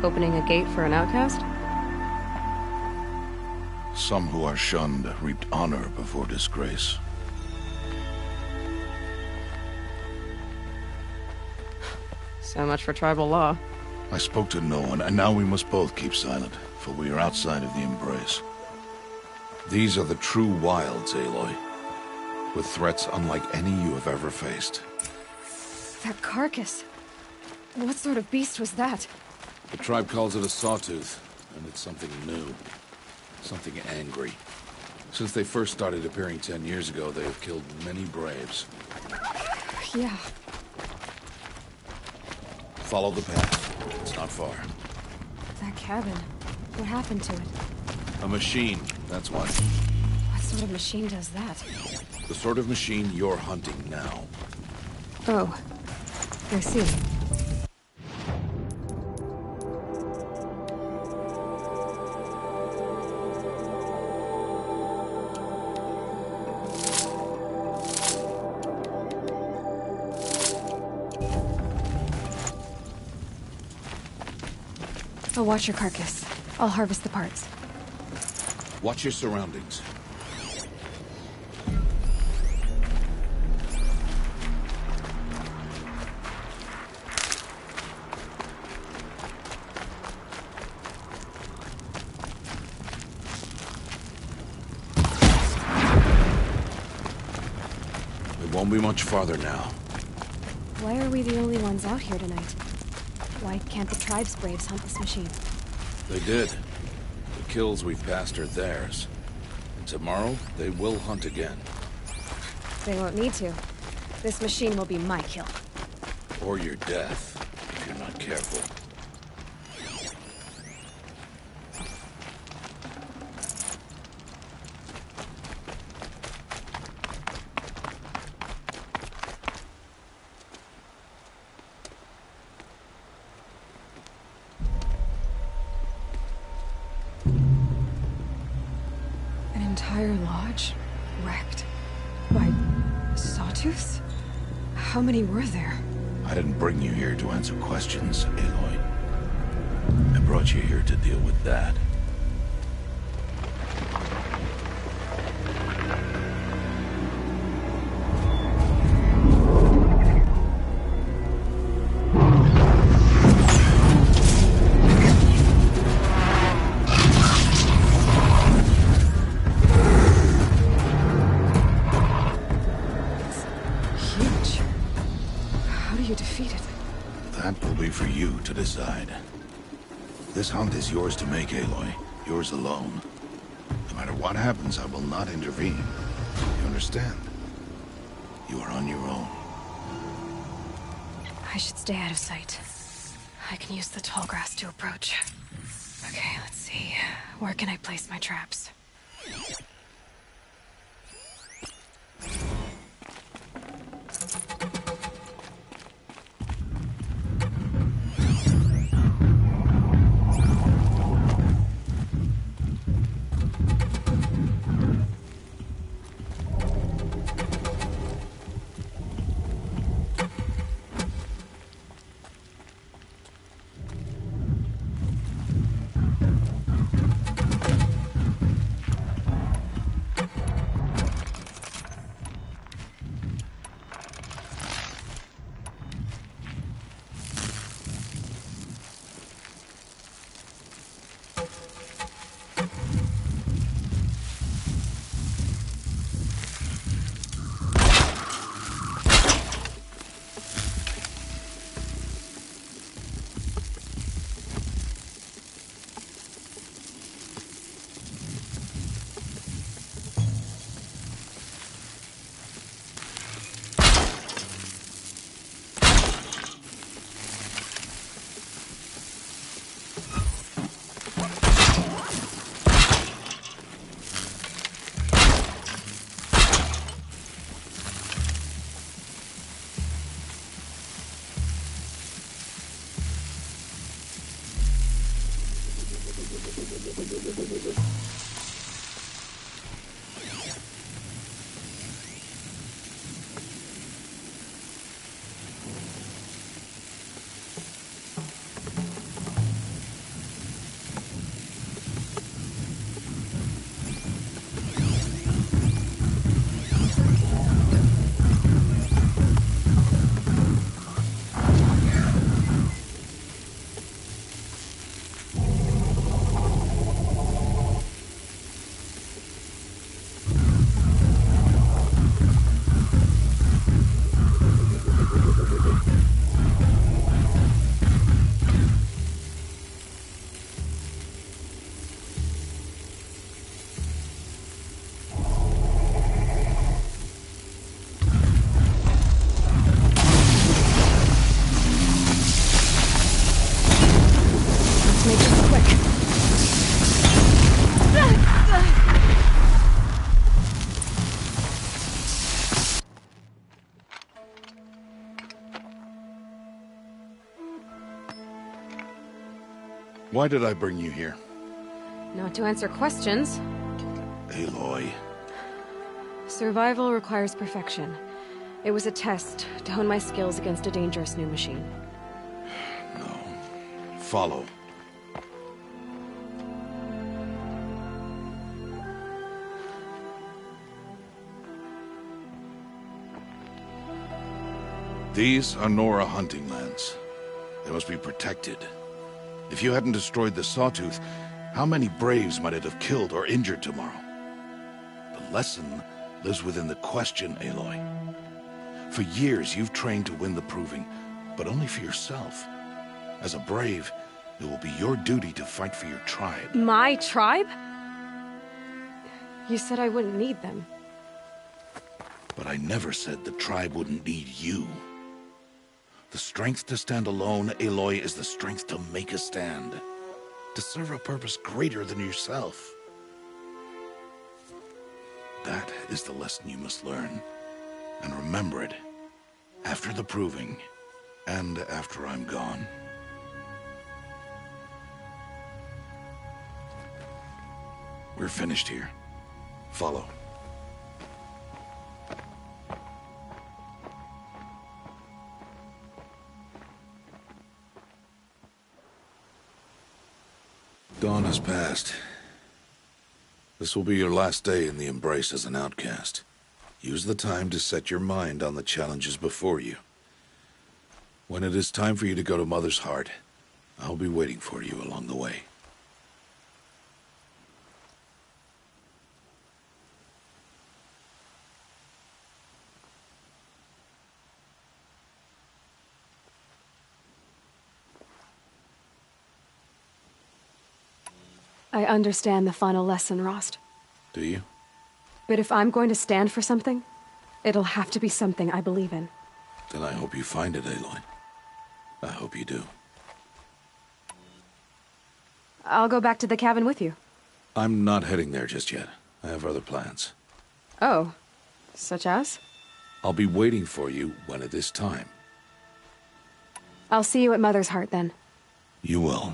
Opening a gate for an outcast? Some who are shunned reaped honor before disgrace. So much for tribal law. I spoke to no one, and now we must both keep silent, for we are outside of the Embrace. These are the true wilds, Aloy, with threats unlike any you have ever faced. That carcass. What sort of beast was that? The tribe calls it a sawtooth, and it's something new. Something angry. Since they first started appearing 10 years ago, they have killed many braves. Yeah. Follow the path. It's not far. That cabin. What happened to it? A machine, that's what. What sort of machine does that? The sort of machine you're hunting now. Oh. I see. I'll watch your carcass. I'll harvest the parts. Watch your surroundings. It won't be much farther now. Why are we the only ones out here tonight? Why can't the tribe's braves hunt this machine? They did. The kills we've passed are theirs. And tomorrow, they will hunt again. They won't need to. This machine will be my kill. Or your death, if you're not careful. Entire lodge wrecked by sawtooths? How many were there? I didn't bring you here to answer questions, Aloy. I brought you here to deal with that. For you to decide. This hunt is yours to make, Aloy. Yours alone. No matter what happens, I will not intervene. You understand? You are on your own. I should stay out of sight. I can use the tall grass to approach. Okay, let's see. Where can I place my traps? Why did I bring you here? Not to answer questions. Aloy. Survival requires perfection. It was a test to hone my skills against a dangerous new machine. No. Follow. These are Nora hunting lands. They must be protected. If you hadn't destroyed the Sawtooth, how many Braves might it have killed or injured tomorrow? The lesson lives within the question, Aloy. For years, you've trained to win the Proving, but only for yourself. As a Brave, it will be your duty to fight for your tribe. My tribe? You said I wouldn't need them. But I never said the tribe wouldn't need you. The strength to stand alone, Aloy, is the strength to make a stand. To serve a purpose greater than yourself. That is the lesson you must learn. And remember it. After the Proving. And after I'm gone. We're finished here. Follow. Dawn has passed. This will be your last day in the Embrace as an outcast. Use the time to set your mind on the challenges before you. When it is time for you to go to Mother's Heart, I'll be waiting for you along the way. I understand the final lesson, Rost. Do you? But if I'm going to stand for something, it'll have to be something I believe in. Then I hope you find it, Aloy. I hope you do. I'll go back to the cabin with you. I'm not heading there just yet. I have other plans. Oh. Such as? I'll be waiting for you when it is time. I'll see you at Mother's Heart, then. You will.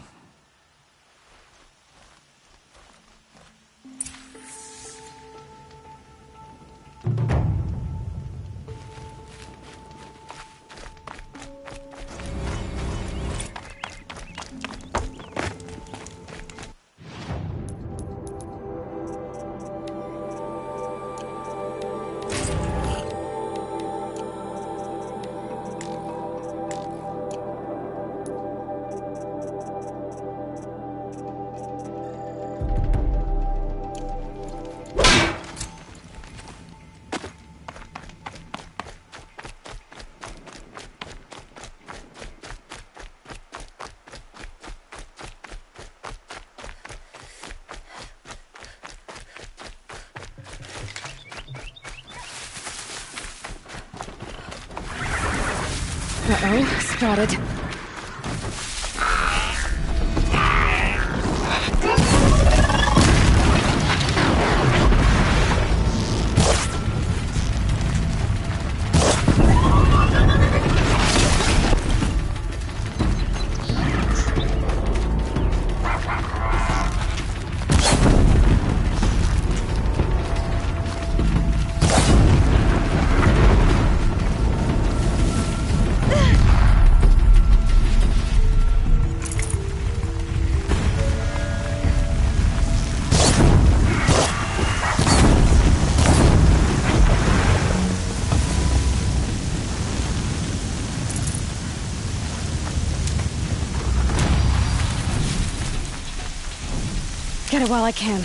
Uh-oh, spotted. Get it while I can.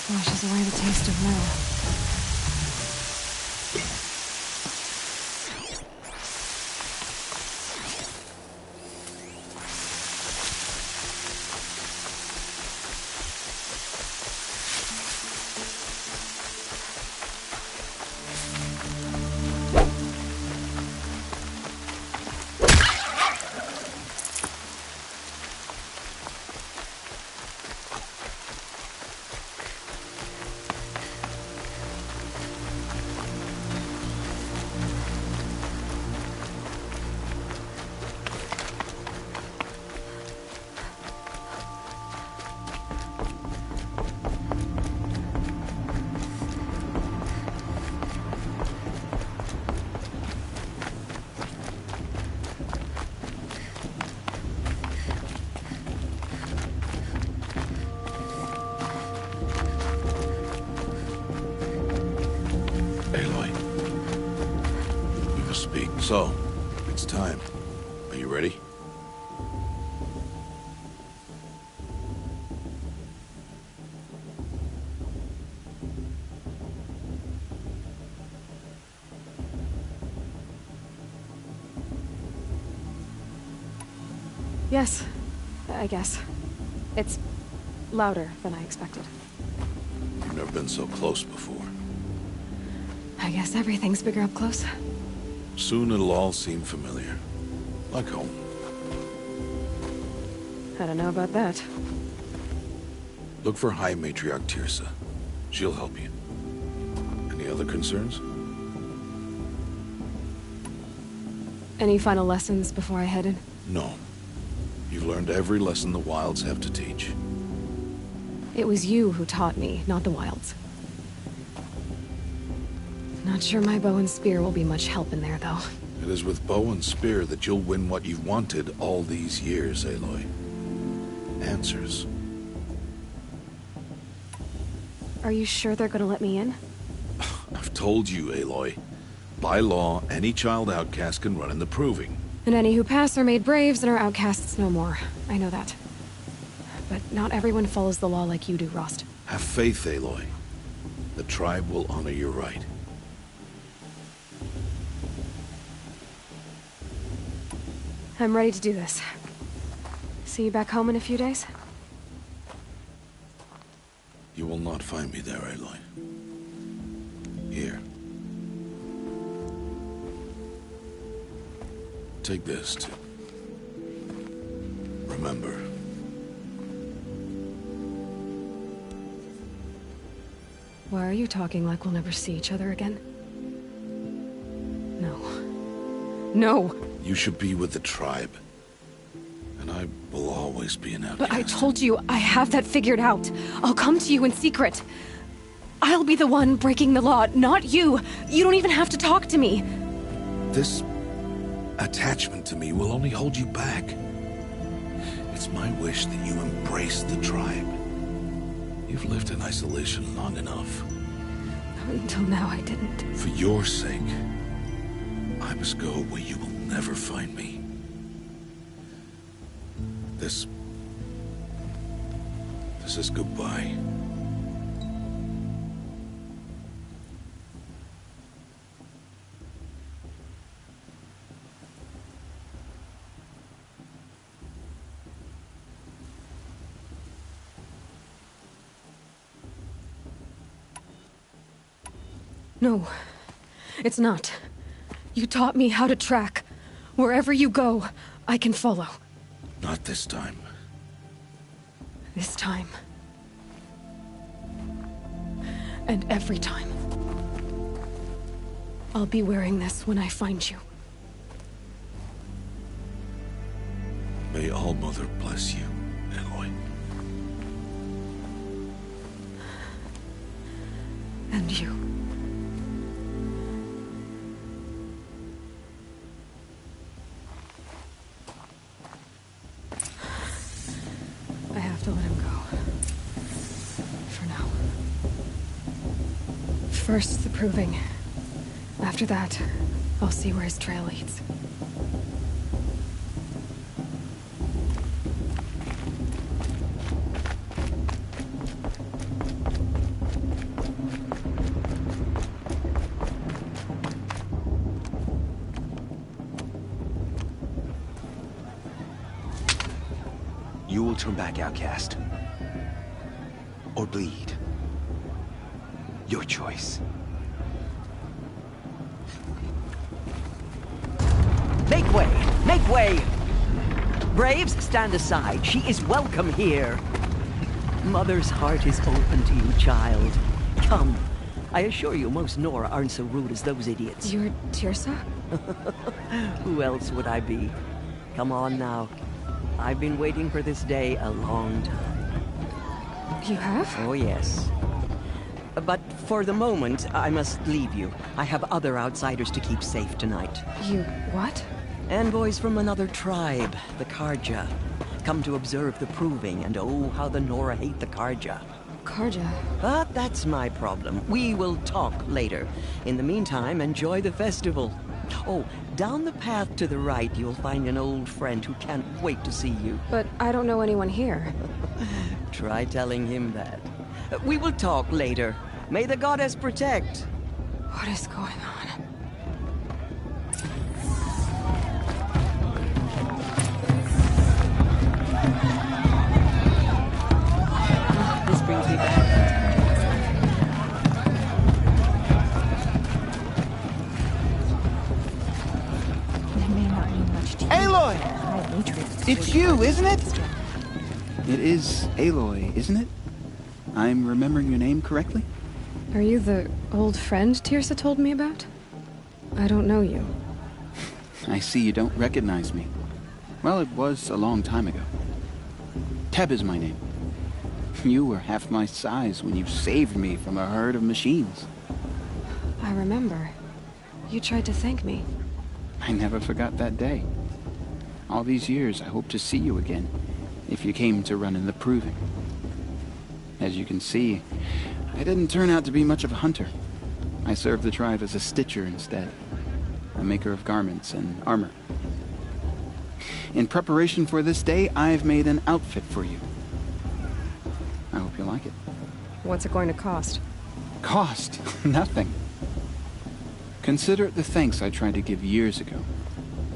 Washes away the taste of metal. speak. So, it's time. Are you ready? Yes, I guess. It's louder than I expected. You've never been so close before. I guess everything's bigger up close. Soon it'll all seem familiar. Like home. I don't know about that. Look for High Matriarch Teersa. She'll help you. Any other concerns? Any final lessons before I head in? No. You've learned every lesson the Wilds have to teach. It was you who taught me, not the Wilds. Not sure my bow and spear will be much help in there, though. It is with bow and spear that you'll win what you've wanted all these years, Aloy. Answers. Are you sure they're gonna let me in? I've told you, Aloy. By law, any child outcast can run in the Proving. And any who pass are made braves and are outcasts no more. I know that. But not everyone follows the law like you do, Rost. Have faith, Aloy. The tribe will honor your right. I'm ready to do this. See you back home in a few days? You will not find me there, Aloy. Here. Take this to remember. Why are you talking like we'll never see each other again? No. No! You should be with the tribe. And I will always be an outcast. But I told you, I have that figured out. I'll come to you in secret. I'll be the one breaking the law, not you. You don't even have to talk to me. This attachment to me will only hold you back. It's my wish that you embrace the tribe. You've lived in isolation long enough. Until now, I didn't. For your sake, I must go where you will never find me. This is goodbye. No, it's not. You taught me how to track. Wherever you go, I can follow. Not this time. This time. And every time. I'll be wearing this when I find you. May All-Mother bless you, Aloy. And you. I have to let him go. For now. First, the Proving. After that, I'll see where his trail leads. You will turn back, outcast. Or bleed. Your choice. Make way! Make way! Braves, stand aside. She is welcome here. Mother's heart is open to you, child. Come. I assure you, most Nora aren't so rude as those idiots. You're Teersa? Who else would I be? Come on now. I've been waiting for this day a long time. You have? Oh, yes. But for the moment, I must leave you. I have other outsiders to keep safe tonight. You what? Envoys from another tribe, the Carja. Come to observe the Proving, and oh, how the Nora hate the Carja. Carja? But that's my problem. We will talk later. In the meantime, enjoy the festival. Oh, down the path to the right, you'll find an old friend who can't wait to see you. But I don't know anyone here. Try telling him that. We will talk later. May the goddess protect. What is going on? This brings me back. Aloy! It's you, isn't it? It is Aloy, isn't it? I'm remembering your name correctly? Are you the old friend Tirsa told me about? I don't know you. I see you don't recognize me. Well, it was a long time ago. Teb is my name. You were half my size when you saved me from a herd of machines. I remember. You tried to thank me. I never forgot that day. All these years, I hope to see you again, if you came to run in the Proving. As you can see, I didn't turn out to be much of a hunter. I served the tribe as a stitcher instead, a maker of garments and armor. In preparation for this day, I've made an outfit for you. I hope you like it. What's it going to cost? Cost? Nothing. Consider it the thanks I tried to give years ago.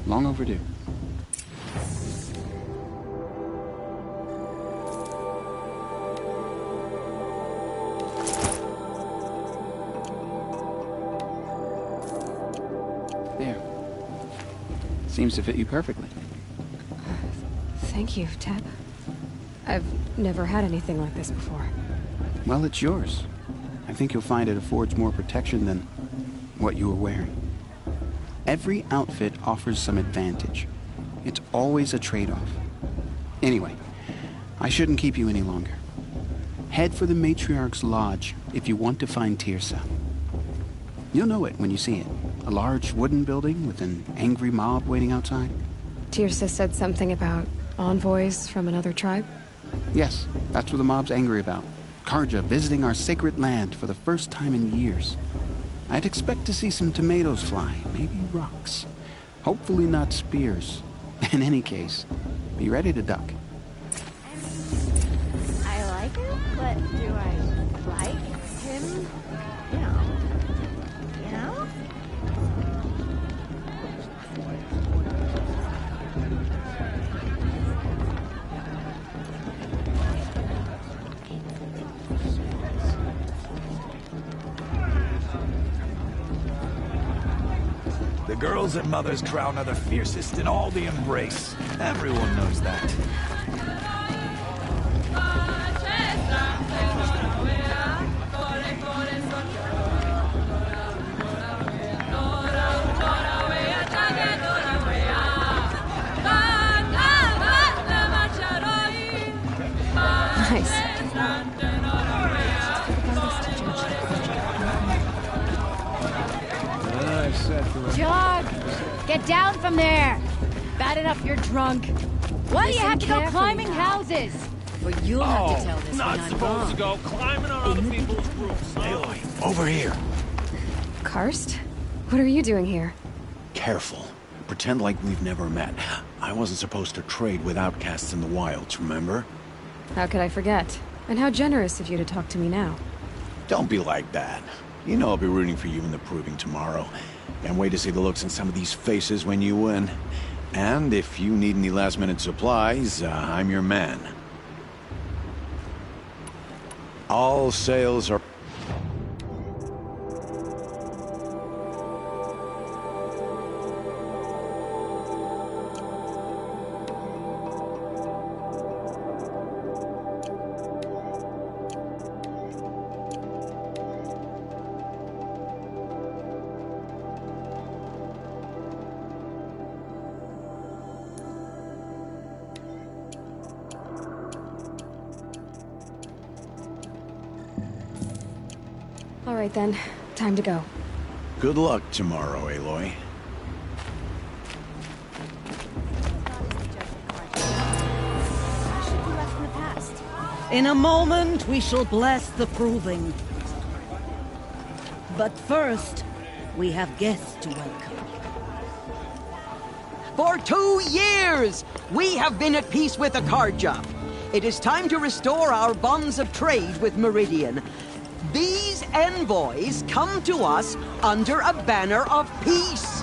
Long overdue. There. Seems to fit you perfectly. Thank you, Teb. I've never had anything like this before. Well, it's yours. I think you'll find it affords more protection than what you were wearing. Every outfit offers some advantage. It's always a trade-off. Anyway, I shouldn't keep you any longer. Head for the Matriarch's Lodge if you want to find Tirsa. You'll know it when you see it. A large wooden building with an angry mob waiting outside. Tirsa said something about envoys from another tribe? Yes, that's what the mob's angry about. Karja visiting our sacred land for the first time in years. I'd expect to see some tomatoes fly, maybe rocks. Hopefully not spears. In any case, be ready to duck. I like him, but do I like him? You know? The girls at Mother's Crown are the fiercest in all the Embrace. Everyone knows that. Jog! Get down from there! Bad enough you're drunk. Why do you have to go climbing houses? Well, you'll have to tell this not when I'm supposed to gone. go climbing on other people's roofs. Aloy, over here. Karst? What are you doing here? Careful. Pretend like we've never met. I wasn't supposed to trade with outcasts in the wilds, remember? How could I forget? And how generous of you to talk to me now. Don't be like that. You know I'll be rooting for you in the Proving tomorrow. Can't wait to see the looks on some of these faces when you win. And if you need any last-minute supplies, I'm your man. All sales are... All right then, time to go. Good luck tomorrow, Aloy. In a moment, we shall bless the Proving. But first, We have guests to welcome. For 2 years, we have been at peace with the Carja. It is time to restore our bonds of trade with Meridian. These envoys come to us under a banner of peace.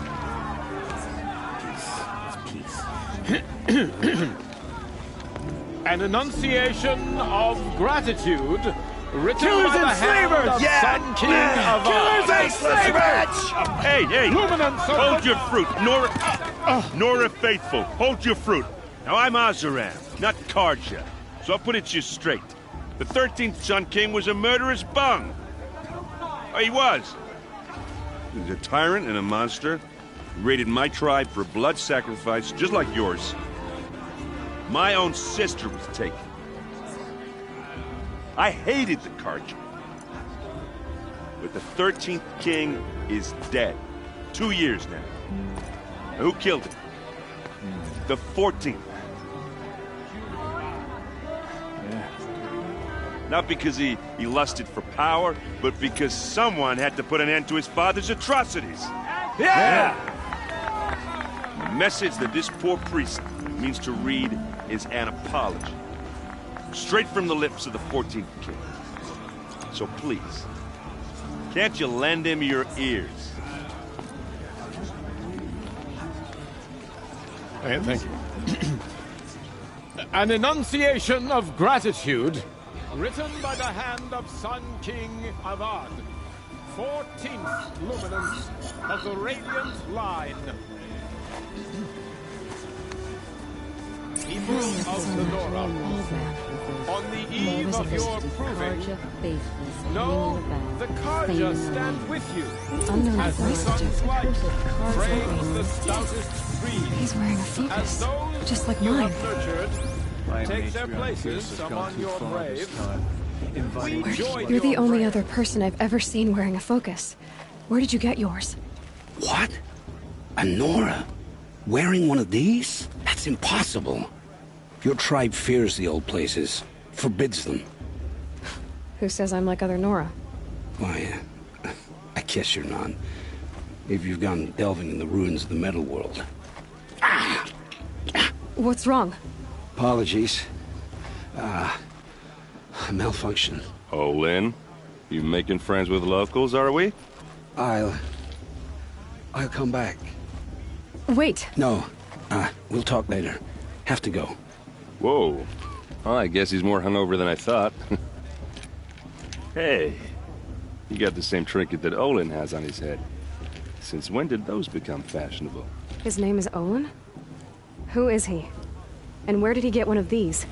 An enunciation of gratitude written Killers by the and hand slavers! of Yeah! Sun King of Killers and slavers! Hey, hey! Luminance of Hold the- your fruit, Nora Faithful. Hold your fruit. Now I'm Azaram, not Carja, so I'll put it to you straight. The 13th Sun King was a murderous bung. Oh, he was. He was a tyrant and a monster. He raided my tribe for blood sacrifice, just like yours. My own sister was taken. I hated the Carja. But the 13th king is dead. 2 years now. And who killed him? The 14th. Not because he lusted for power, but because someone had to put an end to his father's atrocities. Yeah! The message that this poor priest means to read is an apology. Straight from the lips of the 14th king. So please, can't you lend him your ears? Thank you. An enunciation of gratitude written by the hand of Sun King Avad, 14th luminance of the Radiant Line. People of Lenora, on the eve of your proving, know the Carja stand with you, as the sun's light frames the stoutest trees. He's wearing a focus, As those just like you mine. have nurtured take their places among your graves. We join You're the your only grave. other person I've ever seen wearing a focus. Where did you get yours? What? A Nora? Wearing one of these? That's impossible. Your tribe fears the old places, forbids them. Who says I'm like other Nora? Why, I guess you're not. If you've gone delving in the ruins of the metal world. What's wrong? Apologies. Malfunction. Oh, Lynn, you making friends with locals, are we? I'll come back. Wait. No, we'll talk later. Have to go. Whoa. Well, I guess he's more hungover than I thought. Hey, you got the same trinket that Olin has on his head. Since when did those become fashionable? His name is Olin? Who is he? And where did he get one of these?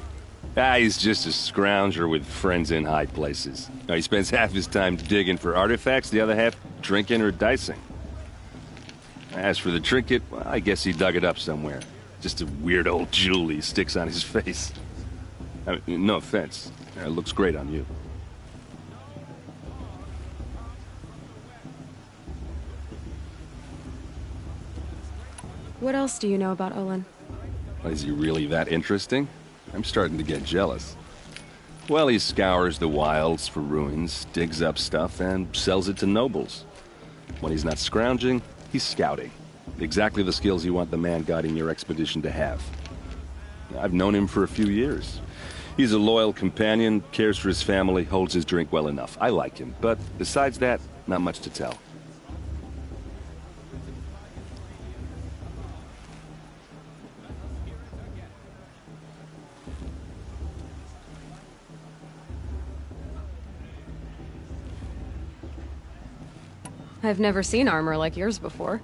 He's just a scrounger with friends in high places. He spends half his time digging for artifacts, the other half drinking or dicing. As for the trinket, well, I guess he dug it up somewhere. Just a weird old jewel he sticks on his face. I mean, no offense. It looks great on you. What else do you know about Olin? Is he really that interesting? I'm starting to get jealous. Well, he scours the wilds for ruins, digs up stuff, and sells it to nobles. When he's not scrounging, he's scouting. Exactly the skills you want the man guiding your expedition to have. I've known him for a few years. He's a loyal companion, cares for his family, holds his drink well enough. I like him, but besides that, not much to tell. I've never seen armor like yours before.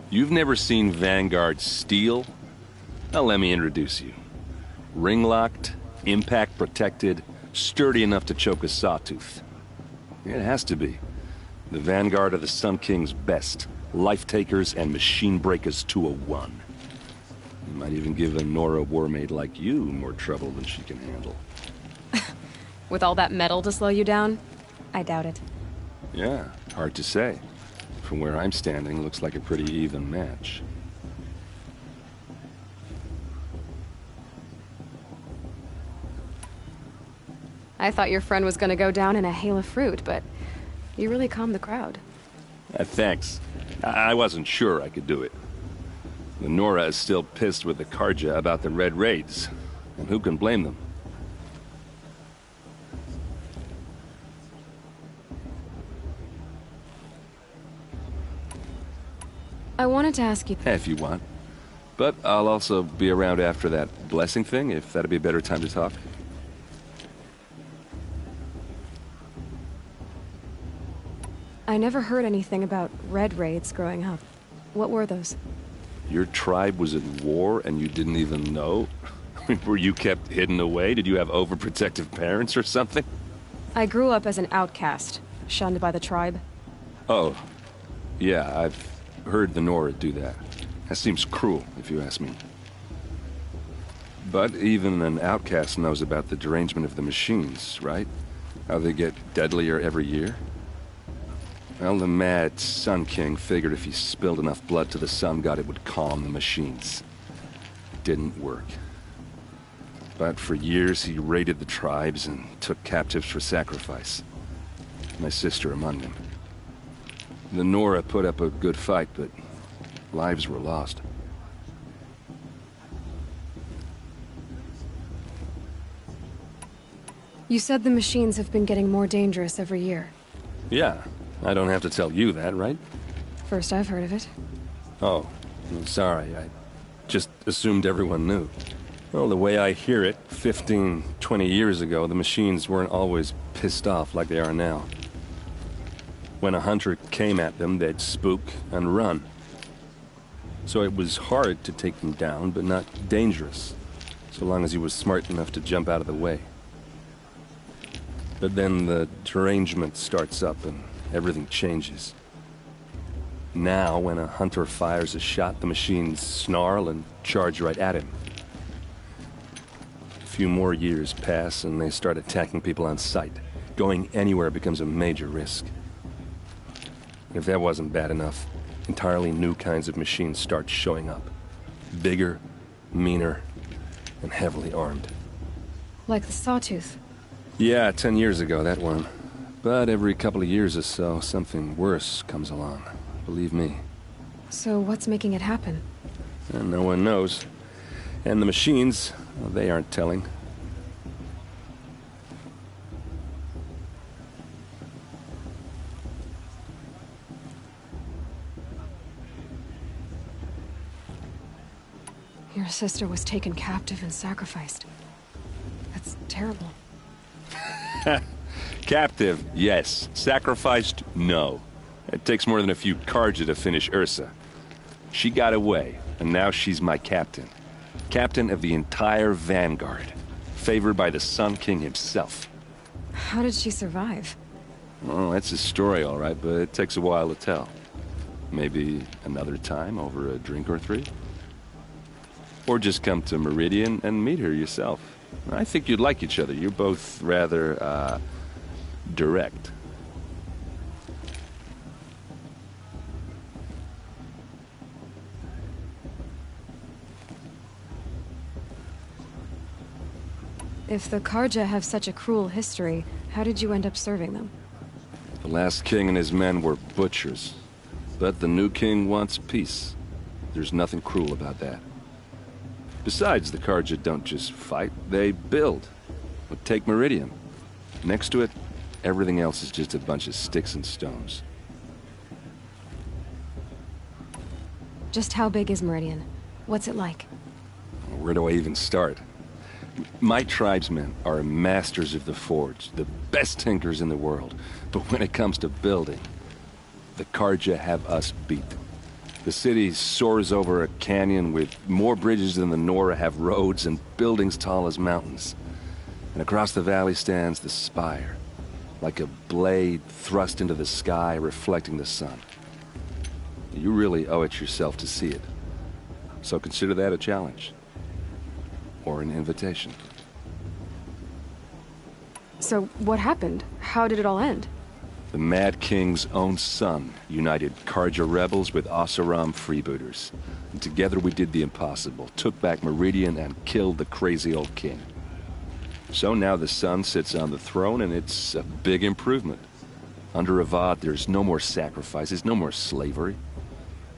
You've never seen Vanguard steel? Now let me introduce you. Ring-locked, impact-protected, sturdy enough to choke a sawtooth. It has to be. The Vanguard of the Sun King's best. Life-takers and machine-breakers to a one. You might even give a Nora warmaid like you more trouble than she can handle. With all that metal to slow you down? I doubt it. Yeah, hard to say. From where I'm standing, looks like a pretty even match. I thought your friend was gonna go down in a hail of fruit, but you really calmed the crowd. Thanks. I wasn't sure I could do it. The Nora is still pissed with the Carja about the Red Raids, and who can blame them? I wanted to ask you... If you want. But I'll also be around after that blessing thing, if that'd be a better time to talk. I never heard anything about Red Raids growing up. What were those? Your tribe was at war and you didn't even know? Were you kept hidden away? Did you have overprotective parents or something? I grew up as an outcast, shunned by the tribe. Oh, yeah, I've heard the Nora do that. That seems cruel, if you ask me. But even an outcast knows about the derangement of the machines, right? How they get deadlier every year? Well, the mad Sun King figured if he spilled enough blood to the Sun God, it would calm the machines. It didn't work. But for years, he raided the tribes and took captives for sacrifice. My sister among them. The Nora put up a good fight, but lives were lost. You said the machines have been getting more dangerous every year. Yeah, I don't have to tell you that, right? First I've heard of it. Oh, I'm sorry. I just assumed everyone knew. Well, the way I hear it, 15, 20 years ago, the machines weren't always pissed off like they are now. When a hunter came at them, they'd spook and run. So it was hard to take them down, but not dangerous, so long as he was smart enough to jump out of the way. But then the derangement starts up and everything changes. Now, when a hunter fires a shot, the machines snarl and charge right at him. A few more years pass and they start attacking people on sight. Going anywhere becomes a major risk. If that wasn't bad enough, entirely new kinds of machines start showing up. Bigger, meaner, and heavily armed. Like the Sawtooth. Yeah, 10 years ago, that one. But every couple of years or so, something worse comes along. Believe me. So what's making it happen? And no one knows. And the machines, well, they aren't telling. Your sister was taken captive and sacrificed. That's terrible. Captive, yes. Sacrificed, no. It takes more than a few Carja to finish Ursa. She got away, and now she's my captain. Captain of the entire Vanguard. Favored by the Sun King himself. How did she survive? Oh, that's a story, all right, but it takes a while to tell. Maybe another time over a drink or three? Or just come to Meridian and meet her yourself. I think you'd like each other. You're both rather, direct. If the Carja have such a cruel history, how did you end up serving them? The last king and his men were butchers. But the new king wants peace. There's nothing cruel about that. Besides, the Carja don't just fight, they build. But take Meridian. Next to it, everything else is just a bunch of sticks and stones. Just how big is Meridian? What's it like? Where do I even start? My tribesmen are masters of the forge, the best tinkers in the world. But when it comes to building, the Carja have us beat. The city soars over a canyon with more bridges than the Nora have roads and buildings tall as mountains. And across the valley stands the spire, like a blade thrust into the sky reflecting the sun. You really owe it yourself to see it. So consider that a challenge. Or an invitation. So what happened? How did it all end? The Mad King's own son united Carja rebels with Oseram freebooters. And together we did the impossible, took back Meridian and killed the crazy old king. So now the son sits on the throne and it's a big improvement. Under Avad, there's no more sacrifices, no more slavery.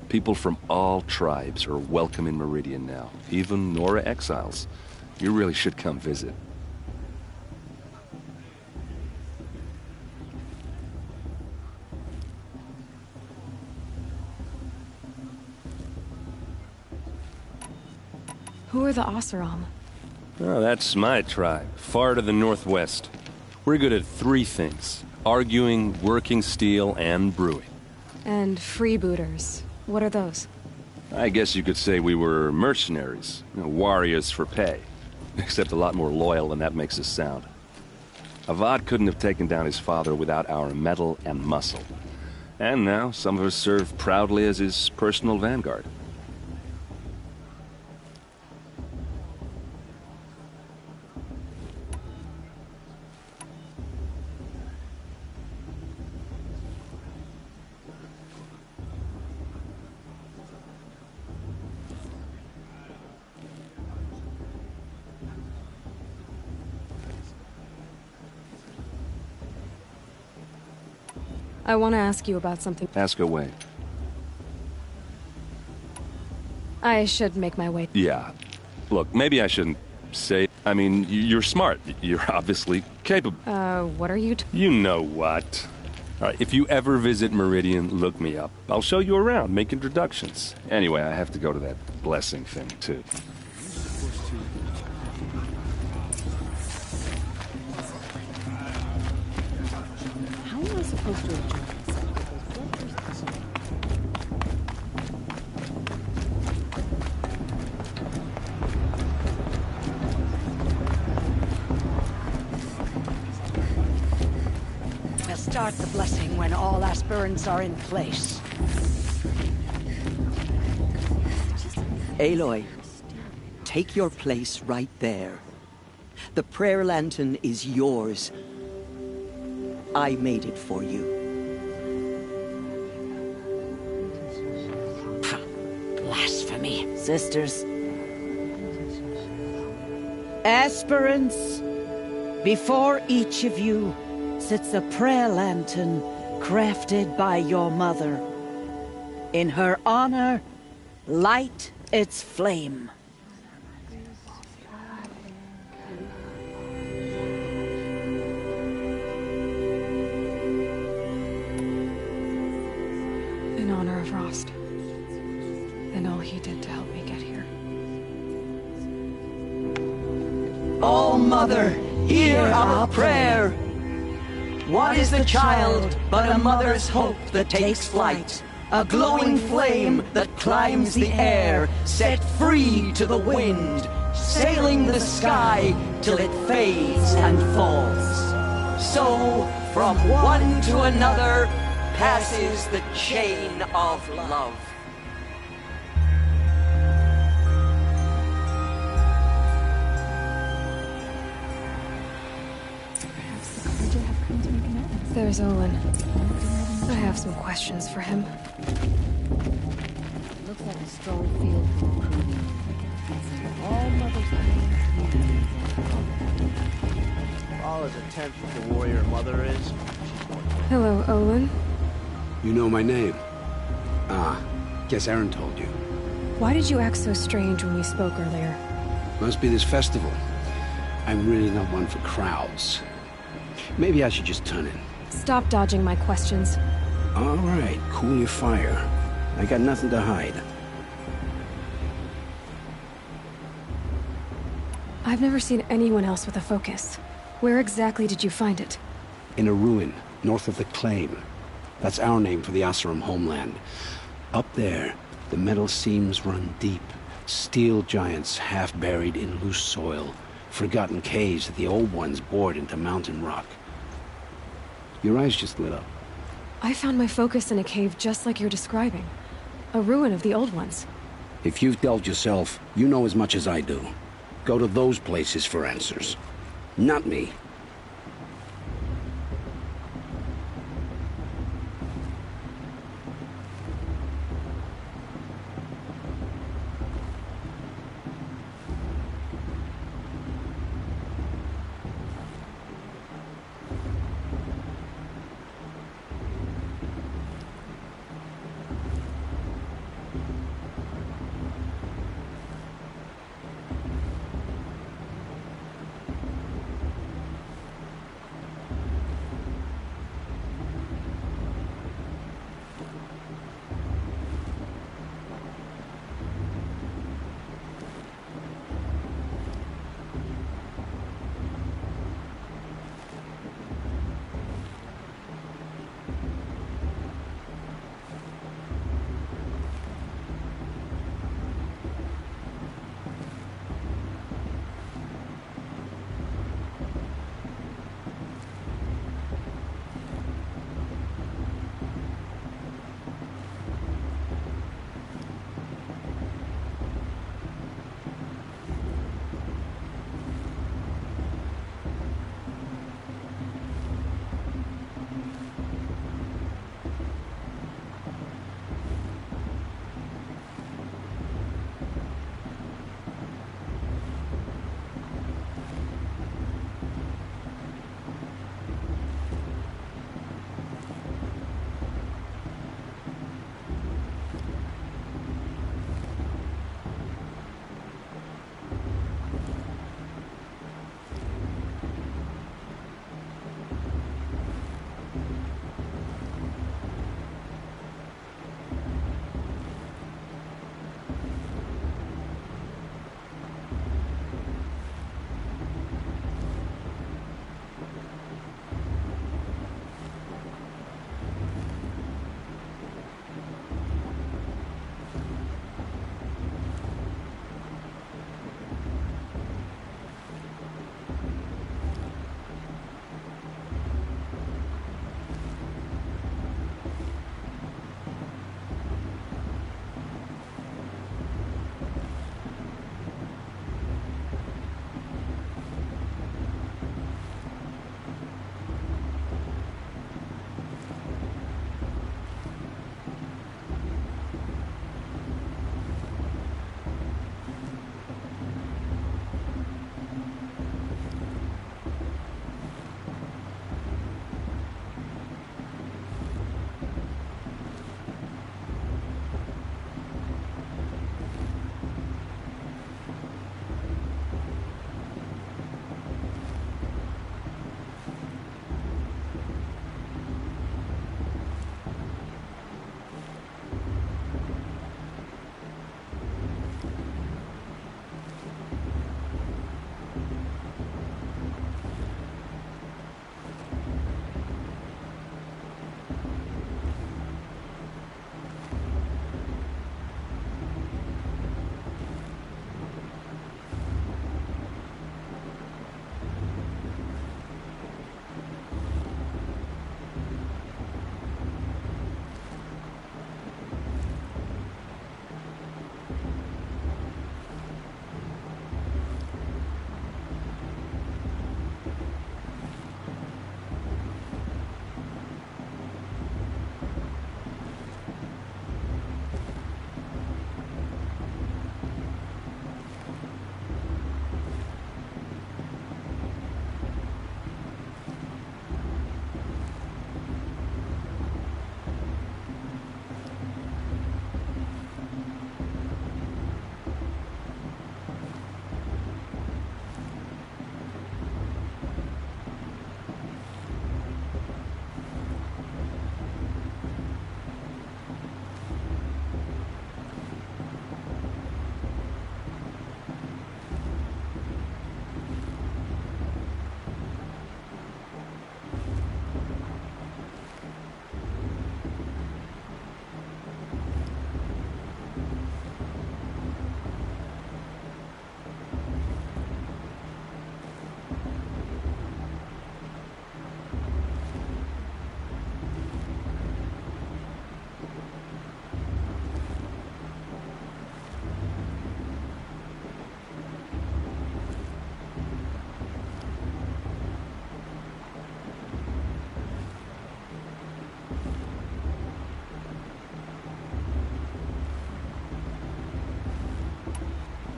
People from all tribes are welcome in Meridian now, even Nora exiles. You really should come visit. Who are the Oseram? Oh, that's my tribe, far to the northwest. We're good at 3 things: arguing, working steel, and brewing. And freebooters. What are those? I guess you could say we were mercenaries, warriors for pay. Except a lot more loyal than that makes us sound. Avad couldn't have taken down his father without our metal and muscle. And now, some of us serve proudly as his personal vanguard. I want to ask you about something. Ask away. I should make my way. Yeah. Look, maybe I shouldn't say... I mean, you're smart. You're obviously capable. What are you You know what. All right, if you ever visit Meridian, look me up. I'll show you around, make introductions. Anyway, I have to go to that blessing thing, too. How am I supposed to adjust? We'll start the blessing when all aspirants are in place. Aloy, take your place right there. The prayer lantern is yours. I made it for you. Blasphemy. Sisters. Aspirants, before each of you sits a prayer lantern crafted by your mother. In her honor, light its flame. In honor of Rost. And all he did to help me get here. All Mother, hear our prayer. What is the child but a mother's hope that takes flight? A glowing flame that climbs the air, set free to the wind, sailing the sky till it fades and falls. So, from one to another, passes the chain of love. There's Olin. I have some questions for him. Looks like a strong field for recruiting. All mothers All as intense as the warrior mother is. Hello, Olin. You know my name? Ah, guess Aaron told you. Why did you act so strange when we spoke earlier? Must be this festival. I'm really not one for crowds. Maybe I should just turn in. Stop dodging my questions. All right, cool your fire. I got nothing to hide. I've never seen anyone else with a focus. Where exactly did you find it? In a ruin, north of the Claim. That's our name for the Oseram homeland. Up there, the metal seams run deep. Steel giants half buried in loose soil. Forgotten caves that the old ones bored into mountain rock. Your eyes just lit up. I found my focus in a cave just like you're describing. A ruin of the old ones. If you've delved yourself, you know as much as I do. Go to those places for answers. Not me.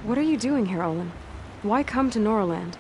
What are you doing here, Olin? Why come to Norland?